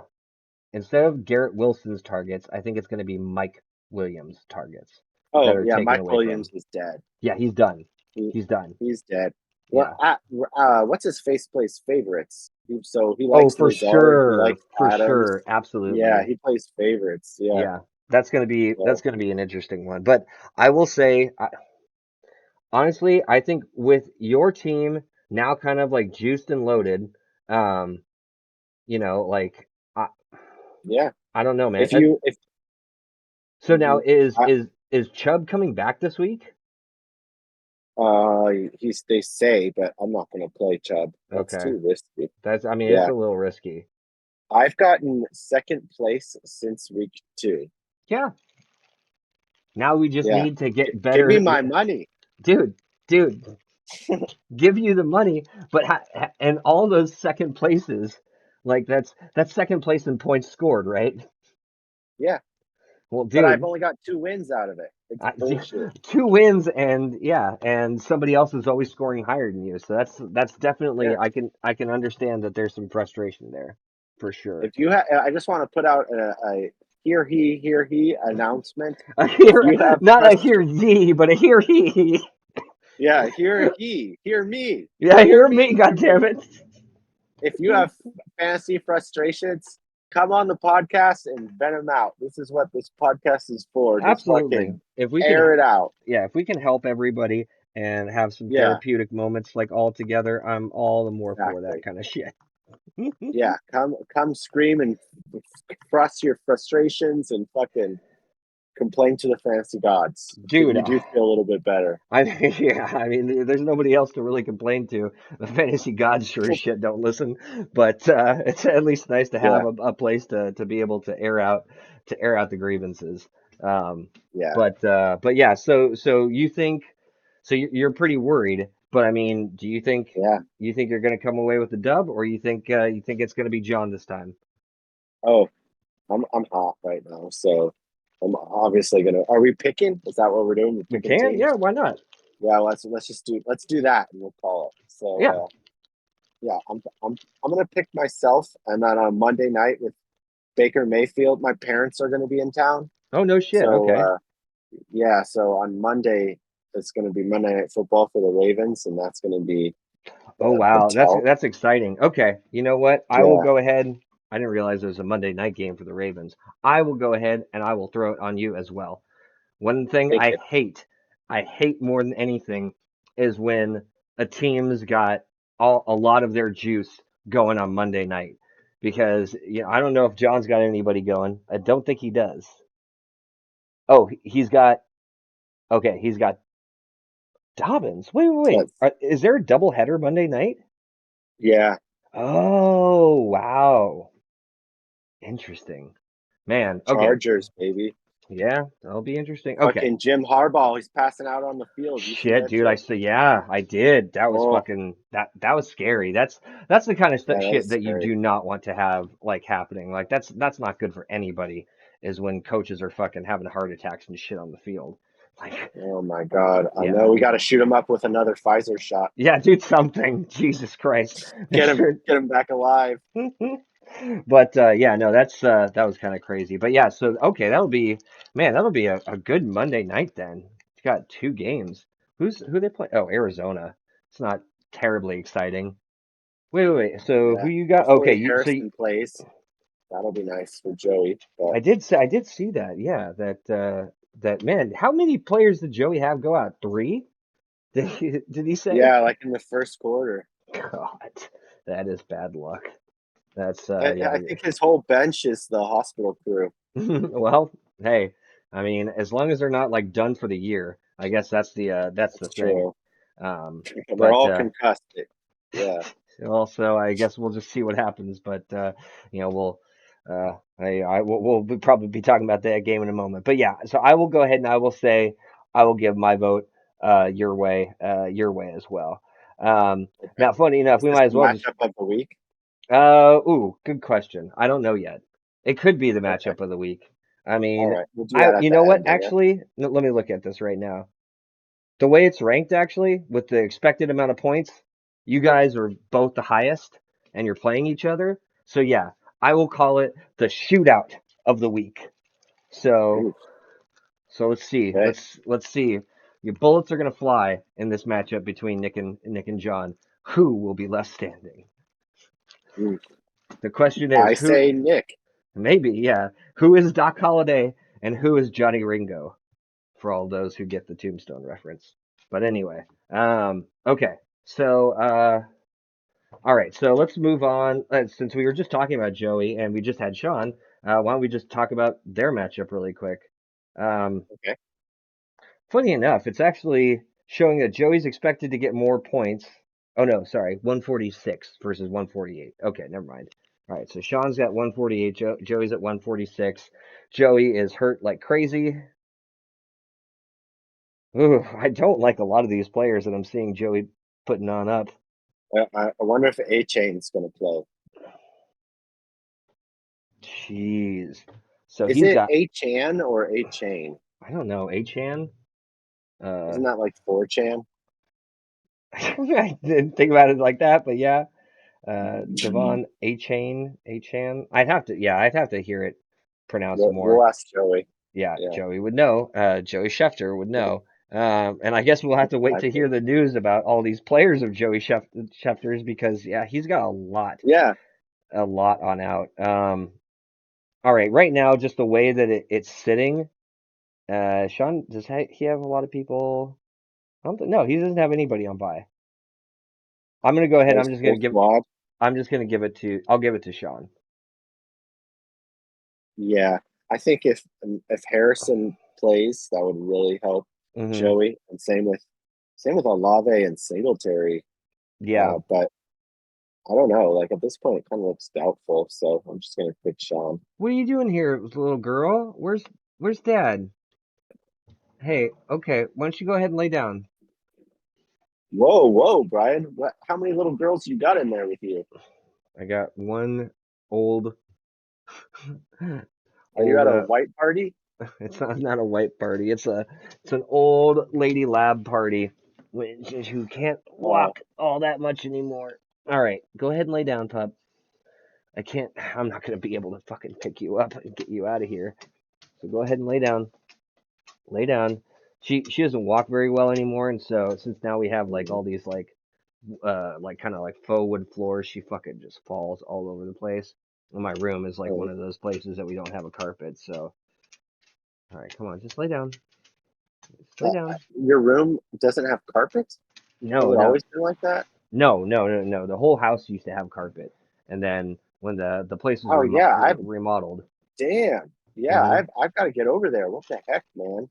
instead of Garrett Wilson's targets, I think it's going to be Mike Williams' targets that Oh are yeah, taken Mike away from. Williams is dead. Yeah, he's done. He He's done. he's dead. Well, Yeah. what's his face plays favorites. So he Oh, likes Lazard. He likes for Adams. sure, Yeah, absolutely. he plays favorites. Yeah. Yeah, that's gonna be an interesting one. But I will say, honestly, I think with your team now kind of like juiced and loaded, um, like I, Yeah. I don't know, man. If you if So now is I, is is Chubb coming back this week? he's they say, but I'm not going to play Chubb. That's Okay, too risky. I mean, it's Yeah, a little risky. I've gotten second place since week 2. Yeah. Now we just Yeah, need to get give me better, my money. dude. Dude, give you the money, but and all those second places, like that's second place in points scored, right? Yeah, Well, but I've dude, only got 2 wins out of it. It's bullshit. 2 wins and yeah, and somebody else is always scoring higher than you. So that's definitely Yeah. I can understand that there's some frustration there, for sure. If you have, I just want to put out a hear he announcement. A If hear, you have not a hear thee, but a hear he. yeah, hear me, Yeah, hear me, God hear damn me. it. If you have fantasy frustrations, come on the podcast and vent them out. This is what this podcast is for. Just Absolutely. fucking If we can, air it out. yeah, if we can help everybody and have some Yeah, therapeutic moments like all together, I'm all the more for that exactly. kind of shit. Yeah, come scream and frost your frustrations and fucking complain to the fantasy gods. dude. You do feel a little bit better. I mean, yeah, I mean, there's nobody else to really complain to. The fantasy gods sure as shit don't listen, but it's at least nice to have Yeah, a place to be able to air out the grievances. Um, yeah, but yeah, so you think so you're pretty worried, but I mean, do yeah. you think you're going to come away with the dub, or you think it's going to be John this time? Oh, I'm hot right now, so I'm obviously gonna. Are we picking? Is that what we're doing? We're We picking can, yeah, teams. why not? Yeah, let's do that, and we'll call it. So Yeah. yeah, I'm gonna pick myself, and then on Monday night with Baker Mayfield, my parents are gonna be in town. Oh, no shit. So Okay. yeah, so on Monday it's gonna be Monday Night Football for the Ravens, and that's gonna be Oh the wow, hotel. that's exciting. Okay, you know what? I will Yeah, go ahead. I didn't realize there was a Monday night game for the Ravens. I will go ahead and I will throw it on you as well. One thing take it. I hate more than anything, is when a team's got a lot of their juice going on Monday night. Because I don't know if John's got anybody going. I don't think he does. Oh, he's got okay. He's got Dobbins. Wait. That's Is there a double header Monday night? yeah, Oh, wow. Interesting. Man, okay. Chargers, baby. Yeah, that'll be interesting. Okay. Fucking Jim Harbaugh, he's passing out on the field. You see Shit, that dude, I shit? said, yeah, I did. That was Oh, fucking that was scary. That's the kind of yeah, that shit was that you scary. do not want to have like happening. Like that's not good for anybody, is when coaches are fucking having heart attacks and shit on the field. Like, Oh my God. I yeah. know we got to shoot him up with another Pfizer shot. Yeah, dude, something. Jesus Christ. Mr. Get him back alive. But yeah, no, that was kind of crazy. But yeah, so okay, that'll be a good Monday night then. It's got two games. Who they play? Oh, Arizona. It's not terribly exciting. Wait. So who Yeah. you got? Okay, Hopefully Harrison plays. That'll be nice for Joey. But I did see that. Yeah, that man. How many players did Joey have go out? Three? Did he say? yeah, like in the first quarter. God, that is bad luck. That's I think his whole bench is the hospital crew. well, hey, I mean, as long as they're not like done for the year, I guess that's the That's thing. true. Um, They're but all concussed. Yeah. also, I guess we'll just see what happens. But we'll we'll probably be talking about that game in a moment. But yeah, so I will go ahead and I will say I will give my vote your way as well. Okay. Now, funny enough, Is we this might as the well just matchup of the week? ooh, good question. I don't know yet. It could be the Okay. matchup of the week. I All mean, right. We'll do that at you the know what? end, I guess. Actually, let me look at this right now. The way it's ranked, actually, with the expected amount of points, you guys are both the highest, and you're playing each other. So yeah, I will call it the shootout of the week. So Ooh, let's see. okay. Let's see. Your bullets are gonna fly in this matchup between Nick and John. Who will be left standing? Ooh. The question is I who. say Nick. Maybe, yeah. Who is Doc Holliday and who is Johnny Ringo? For all those who get the Tombstone reference. But anyway, okay. So, all right. So let's move on. Since we were just talking about Joey and we just had Sean, why don't we just talk about their matchup really quick? Um, Okay. Funny enough, it's actually showing that Joey's expected to get more points. Oh no, sorry, 146 versus 148. Okay, never mind. All right, so Sean's got 148, Joey's at 146. Joey is hurt like crazy. Ooh, I don't like a lot of these players that I'm seeing Joey putting on up. I wonder if A Chain's going to play. Jeez. So Is he's it got, A Chan or A Chain? I don't know, Achan. Uh, Isn't that like 4chan? I didn't think about it like that, but yeah. Devon Achan. I'd have to hear it pronounced more. We'll ask Joey. Yeah, Yeah. Joey would know. Joey Schefter would know. And I guess we'll have to wait I to think. hear the news about all these players of Schefter's because yeah, he's got Yeah. a lot on out. All right, right now, just the way that it's sitting. Sean, he have a lot of people? I don't no, he doesn't have anybody on bye. I'm gonna go ahead. His full squad. I'm just gonna give it to. I'll give it to Sean. Yeah. I think if Harrison plays, that would really help Hmm. Joey. And same with Olave and Singletary. Yeah. But I don't know. Like at this point, it kind of looks doubtful. So I'm just gonna pick Sean. What are you doing here, little girl? Where's Dad? Hey, okay, why don't you go ahead and lay down? Whoa, whoa, Brian! What? How many little girls you got in there with you? I got one old Are you old at a white party? it's not a white party. It's an old lady lab party who can't Uh, walk all that much anymore. All right, go ahead and lay down, pup. I can't. I'm not gonna be able to fucking pick you up and get you out of here. So go ahead and lay down. Lay down. She doesn't walk very well anymore, and so since now we have like all these like kind of like faux wood floors, she fucking just falls all over the place. And my room is like one uh, of those places that we don't have a carpet. So all right, come on, just lay down. Just lay down. your room doesn't have carpet? Has No, it no, always been like that? no. The whole house used to have carpet, and then when the place was Oh yeah, remodeled. damn. Yeah, Hmm. I've got to get over there. What the heck, man?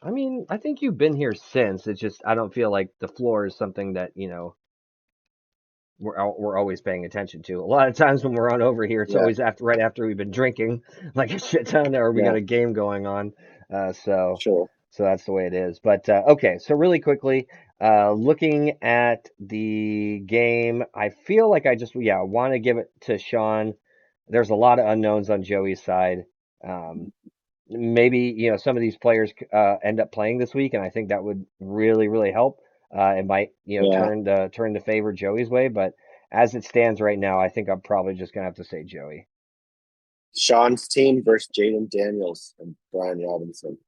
I mean, I think you've been here since. It's just I don't feel like the floor is something that we're always paying attention to. A lot of times when we're on over here, it's Yeah, always right after we've been drinking like a shit ton, or we got yeah, a game going on. So sure. that's the way it is. But okay, so really quickly, looking at the game, I feel like I just want to give it to Sean. There's a lot of unknowns on Joey's side. Um, Maybe some of these players end up playing this week, and I think that would really help. It might Yeah, turn the favor Joey's way, but as it stands right now, I think I'm probably just gonna have to say Joey. Sean's team versus Jaden Daniels and Brian Robinson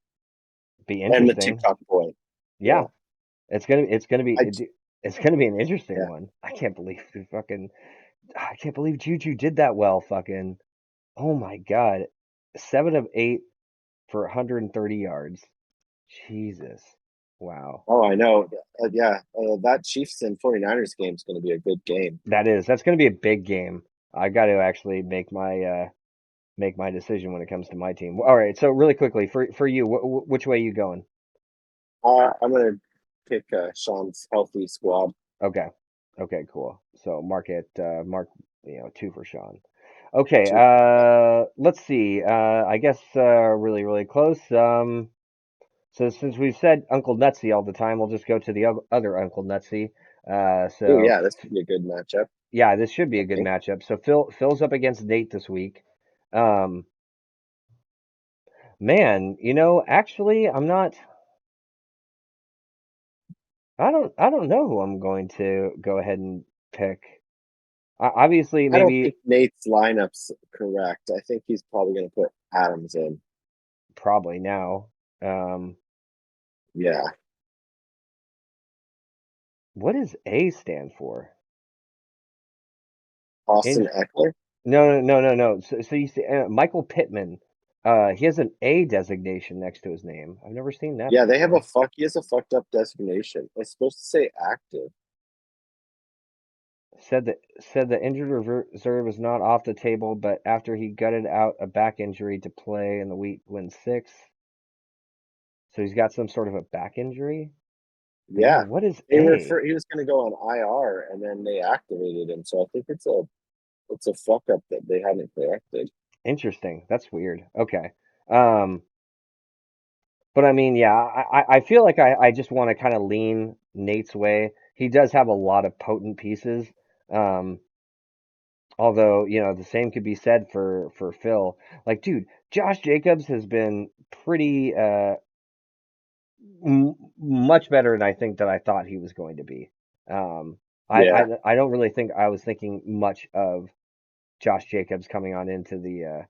Be and the interesting. TikTok boy. Yeah, Yeah, I it's gonna be an interesting yeah. one. I can't believe Juju did that well. Fucking oh my god, 7 of 8 for 130 yards. Jesus, wow. Oh, I know. Yeah, that Chiefs and 49ers game is going to be a good game. That's going to be a big game. I got to actually make my decision when it comes to my team. All right, so really quickly for you, which way you going? I'm going to pick Sean's healthy squad. Okay, okay, cool. So mark 2 for Sean. Okay, Two. Yeah. let's see. I guess really close. So since we've said Uncle Nutsy all the time, we'll just go to the other Uncle Nutsy. Oh, So yeah, this could be a good matchup, yeah, this should be I a good think. matchup. So Phil's up against Nate this week. Um, Man, actually, I'm not. I don't know who I'm going to go ahead and pick. Obviously, I don't maybe think Nate's lineup's correct. I think he's probably going to put Adams in. probably now. Um, Yeah. what does A stand for? In Austin Eckler? no. So you see, Michael Pittman. He has an A designation next to his name. I've never seen that Yeah, they have before. he has a fucked up designation. It's supposed to say active. Said the injured reserve is not off the table, but after he gutted out a back injury to play in the week win 6. So he's got some sort of a back injury. But yeah, Yeah. what is A? He was going to go on IR and then they activated him. So I think it's a fuck up that they haven't corrected. Interesting. That's weird. Okay. Um, but I mean, yeah, I feel like I just want to kind of lean Nate's way. He does have a lot of potent pieces. Um, Although, the same could be said for Phil. Like, dude, Josh Jacobs has been pretty much better than I think that I thought he was going to be. Um, Yeah. I don't really think I was thinking much of Josh Jacobs coming on into the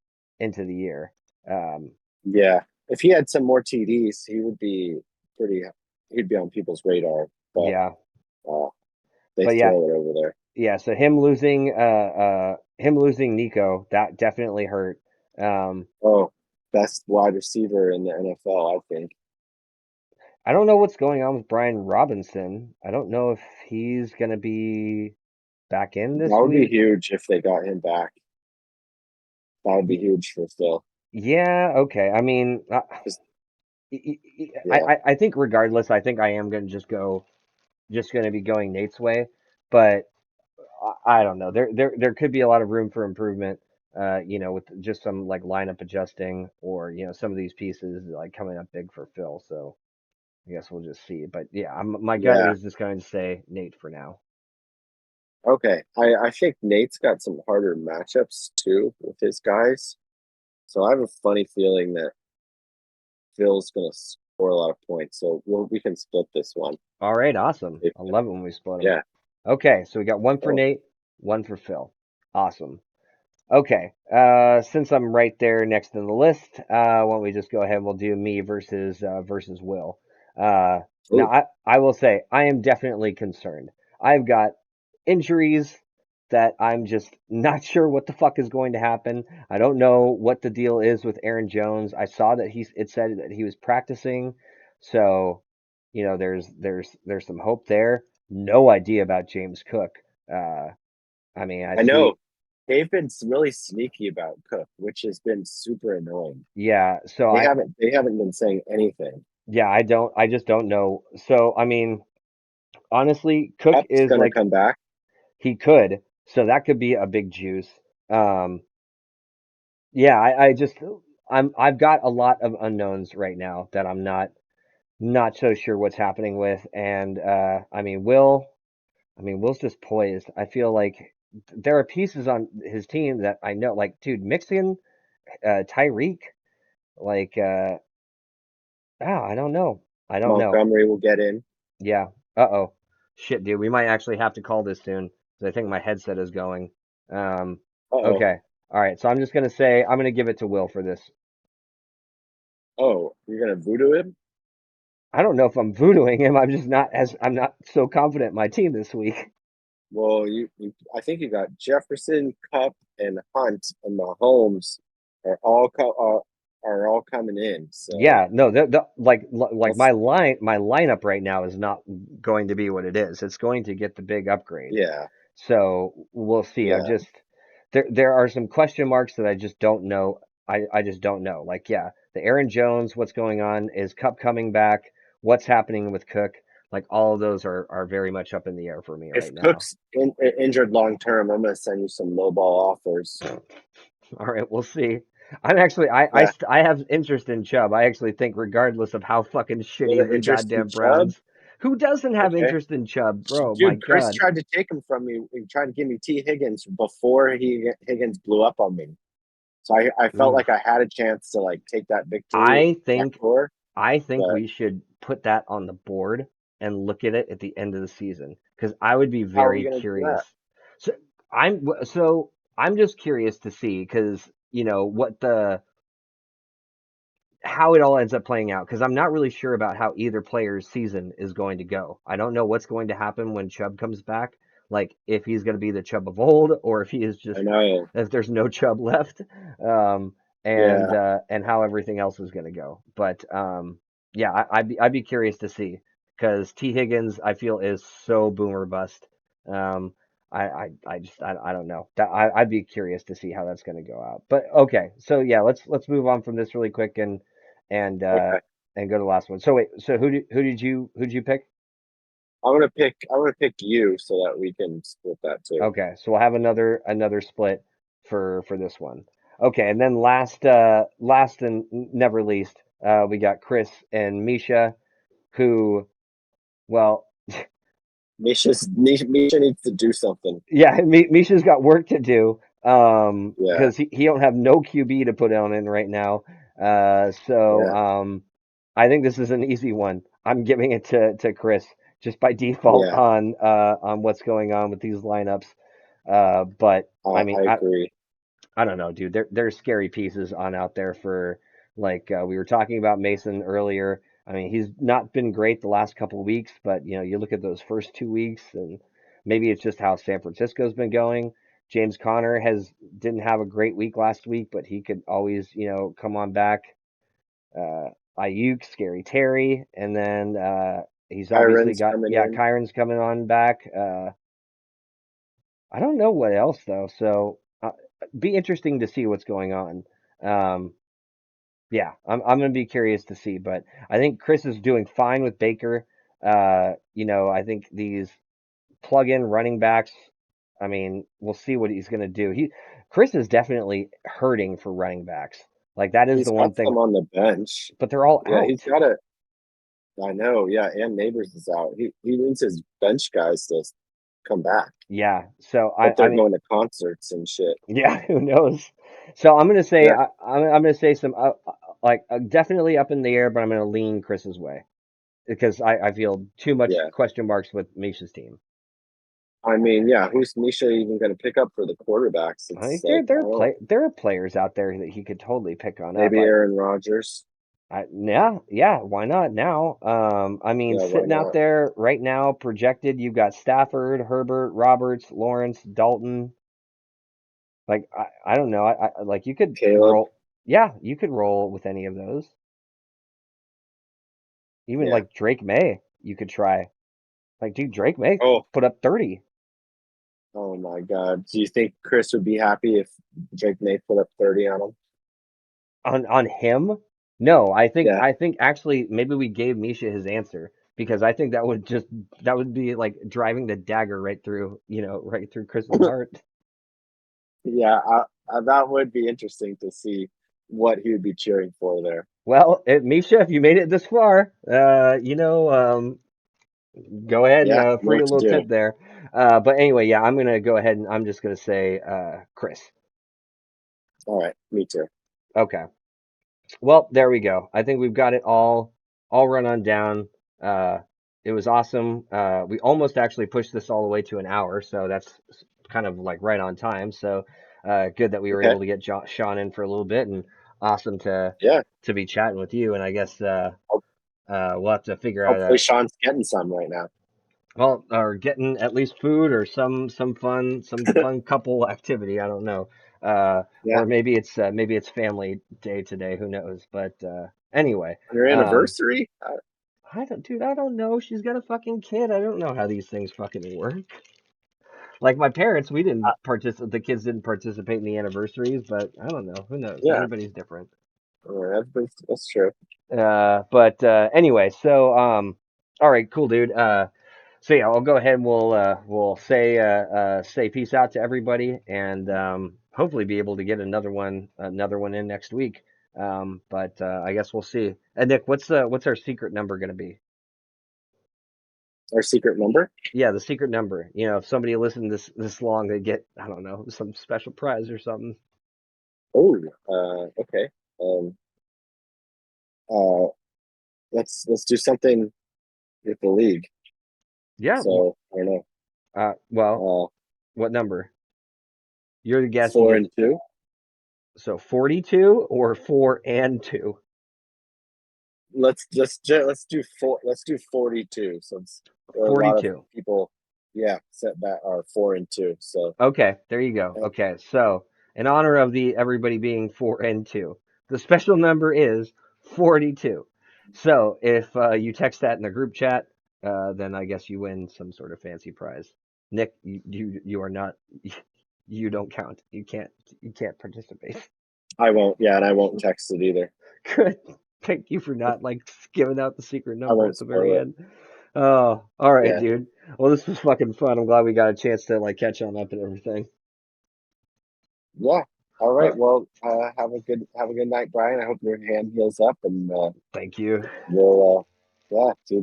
year. Um, Yeah. If he had some more TDs, pretty, he'd be on people's radar, but yeah, uh, they but yeah, throw it over there. yeah. So him losing Nico, that definitely hurt. Um, Oh, best wide receiver in the NFL, I think. I don't know what's going on with Brian Robinson. I don't know if he's gonna be back in That this would be week. huge if they got him back. That would be huge for Phil. Yeah, okay. I mean, Yeah. I think regardless, I think I am going to just going to be going Nate's way, but I don't know. There could be a lot of room for improvement. With just some like lineup adjusting or some of these pieces like coming up big for Phil. So I guess we'll just see. But yeah, my gut Yeah. is just going to say Nate for now. Okay. I think Nate's got some harder matchups too with his guys. So I have a funny feeling that Phil's going to score a lot of points. So we can split this one. All right, awesome. If, I love it when we split them. yeah. Okay, so we got one for So, Nate, one for Phil. Awesome. Okay, since I'm right there next to the list, why don't we just go ahead and we'll do me versus Will. Now, ooh, I will say I am definitely concerned. I've got injuries that I'm just not sure what the fuck is going to happen. I don't know what the deal is with Aaron Jones. I saw that it said that he was practicing, so there's some hope there. No idea about James Cook. Uh, I mean, I I know see. they've been really sneaky about Cook, which has been super annoying. Yeah, so They haven't been saying anything. I just don't know. So, I mean, honestly, Cook Cup's is gonna like come back. he could, so that could be a big juice. Um, yeah, I've got a lot of unknowns right now that I'm not so sure what's happening with, and Will's just poised. I feel like there are pieces on his team that I know, like, dude, Mixon, Tyreek, like, I don't know. I don't know. Montgomery will get in. Yeah. Uh-oh. Shit, dude. We might actually have to call this soon because I think my headset is going. Um, Uh-oh. okay. All right. So I'm just gonna say I'm gonna give it to Will for this. Oh, you're gonna voodoo him? I don't know if I'm voodooing him. I'm not so confident in my team this week. Well, I think you got Jefferson, Cup, and Hunt and Mahomes are are all coming in. So Yeah. No. Like that's my lineup right now is not going to be what it is. It's going to get the big upgrade. yeah, So we'll see. yeah. There are some question marks that I just don't know. I just don't know. Like, yeah, the Aaron Jones, what's going on? Is Cup coming back? What's happening with Cook? Like, all of those are very much up in the air for me If right now. Cook's injured long term, I'm gonna send you some low ball offers. All right, we'll see. I'm actually Yeah, I have interest in Chubb. I actually think regardless of how fucking you shitty have the interest in goddamn Chubb? Browns, who doesn't have Okay. interest in Chubb, bro? My Dude, Chris God. tried to take him from me. He tried to give me T. Higgins before Higgins blew up on me. So I felt Oof. like I had a chance to like take that victory I back think door, I think but we should put that on the board and look at it at the end of the season because I would be how are we very gonna do curious. that? So I'm just curious to see because what the how it all ends up playing out because I'm not really sure about how either player's season is going to go. I don't know what's going to happen when Chubb comes back, like if he's going to be the Chubb of old or if he is I just know. if there's no Chubb left, um, Yeah, and how everything else is going to go. But yeah, I'd be curious to see because T Higgins I feel is so boomer bust. Um, I don't know. I'd be curious to see how that's going to go out. But okay, so yeah, let's move on from this really quick and uh okay. and go to the last one. So wait, so who did you pick? I'm gonna pick you so that we can split that too. Okay, so we'll have another split for this one. Okay, and then last and never least, we got Chris and Misha, who, well, Misha needs to do something. yeah, Misha's got work to do, Yeah, because he don't have no QB to put on in right now. So yeah, I think this is an easy one. I'm giving it to Chris just by default yeah. on what's going on with these lineups. But I mean, I agree. I don't know, dude. There's scary pieces on out there for like we were talking about Mason earlier. I mean, he's not been great the last couple of weeks, but you look at those first 2 weeks, and maybe it's just how San Francisco's been going. James Conner didn't have a great week last week, but he could always come on back. Uh, Ayuk, Scary Terry, and then he's obviously Kyron's got coming yeah, in. Kyron's coming on back. I don't know what else though, so be interesting to see what's going on. Um, Yeah, I'm gonna be curious to see, but I think Chris is doing fine with Baker. I think these plug-in running backs. I mean, we'll see what he's gonna do. Chris is definitely hurting for running backs. Like that is He's the one got thing, some on the bench. but they're all Yeah, he's out. got a. I know. Yeah, and Neighbors is out. He needs his bench guys to come back. Yeah, so Hope I they're mean, going to concerts and shit. yeah, who knows? So I'm gonna say Yeah, I'm gonna say some like definitely up in the air, but I'm gonna lean Chris's way because I feel too much yeah. question marks with Misha's team. I mean, yeah. Who's Misha even going to pick up for the quarterbacks? I It's think like I don't. there are players out there that he could totally pick on up. Maybe Aaron Rodgers. Yeah, why not now? I mean, Yeah, why sitting out not? there right now, projected, you've got Stafford, Herbert, Roberts, Lawrence, Dalton. Like I don't know. I like you could Caleb. roll. Yeah, you could roll with any of those. Even Yeah. like Drake May, you could try. Like, dude, Drake May Oh, put up 30 oh my God. Do you think Chris would be happy if Drake May put up 30 on him? on him. No, Yeah. I think actually maybe we gave Misha his answer because I think that would be like driving the dagger right through Chris's heart. Yeah, that would be interesting to see what he would be cheering for there. Well, Misha, if you made it this far, go ahead and Yeah, I know free what a to little do. tip there. But anyway, yeah, I'm gonna go ahead and I'm just gonna say Chris. All right, me too. Okay. Well, there we go. I think we've got it all run on down. Uh, it was awesome. We almost actually pushed this all the way to an hour, so that's kind of like right on time. So good that we were Okay. able to get Sean in for a little bit, and awesome Yeah. to be chatting with you. And I guess Ho- we'll have to figure out Hopefully Sean's getting some right now. well, or getting at least food or some fun couple activity. I don't know. Yeah. Or maybe it's family day today. Who knows? But anyway, On your um, anniversary? I don't know. She's got a fucking kid. I don't know how these things fucking work. Like my parents, we didn't participate. The kids didn't participate in the anniversaries, but I don't know. Who knows? Yeah. Everybody's different. That's true. But anyway, so all right, cool, dude. So yeah, I'll go ahead and we'll say peace out to everybody, and hopefully be able to get another one in next week. But I guess we'll see. And Nick, what's our secret number gonna be? Our secret number? Yeah, the secret number. If somebody listened this long, they get I don't know some special prize or something. Oh, okay. Um, uh, let's do something with the league. Yeah. So I don't Well, know. what number? You're the guest. You Four get and two. so 42 or 4 and 2. Let's do four. Let's do 42. Since there are a lot of 42. people, yeah, set that are 4 and 2. So Okay, there you go. yeah, Okay, so in honor of the everybody being 4 and 2, the special number is 42. So if you text that in the group chat, then I guess you win some sort of fancy prize. Nick, you are not you don't count. You can't participate. I won't. Yeah, and I won't text it either. Good. Thank you for not like giving out the secret I number won't at the very spoil it. end. Oh, all right, Yeah, dude. Well, this was fucking fun. I'm glad we got a chance to like catch on up and everything. yeah. All Uh, right. Well, have a good night, Brian. I hope your hand heals up, and Thank you. we'll yeah do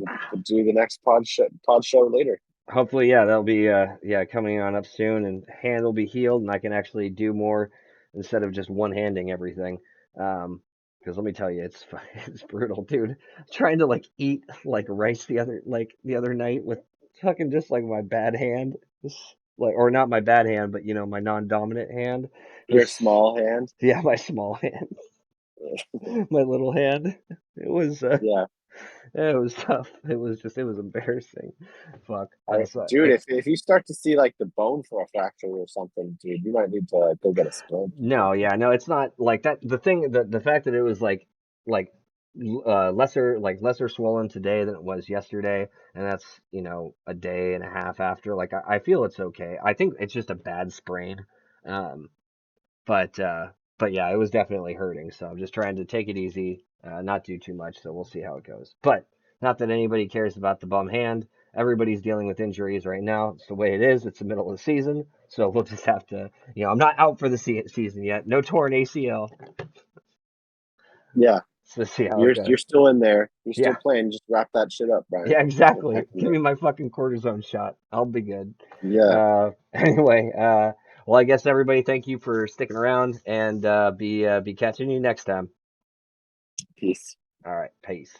the next pod show later. Hopefully, yeah, that'll be yeah coming on up soon, and hand will be healed, and I can actually do more instead of just one handing everything. Because let me tell you, it's it's brutal, dude. Trying to like eat like rice the other night with fucking just like my bad hand, just, like or not my bad hand, but my non-dominant hand. Your Just small hand. yeah, my small hand, my little hand. It was Yeah. it was tough. It was embarrassing. Fuck. So Dude, if you start to see like the bone for a fracture or something, dude, you might need to go get a splint. no, yeah, no, it's not like that. The fact that it was like lesser swollen today than it was yesterday, and that's a day and a half after. Like I feel it's okay. I think it's just a bad sprain. Um, but But yeah, it was definitely hurting. So I'm just trying to take it easy, not do too much. So we'll see how it goes. But not that anybody cares about the bum hand. Everybody's dealing with injuries right now. It's the way it is. It's the middle of the season. So we'll just have to, I'm not out for the season yet. No torn ACL. Yeah, So see how it you're goes. still in there. You're still Yeah. playing. Just wrap that shit up, Brian. Yeah, Get exactly. back in Give there. me my fucking cortisone shot. I'll be good. Yeah. Anyway, well, I guess everybody, thank you for sticking around, and be catching you next time. Peace. All right, peace.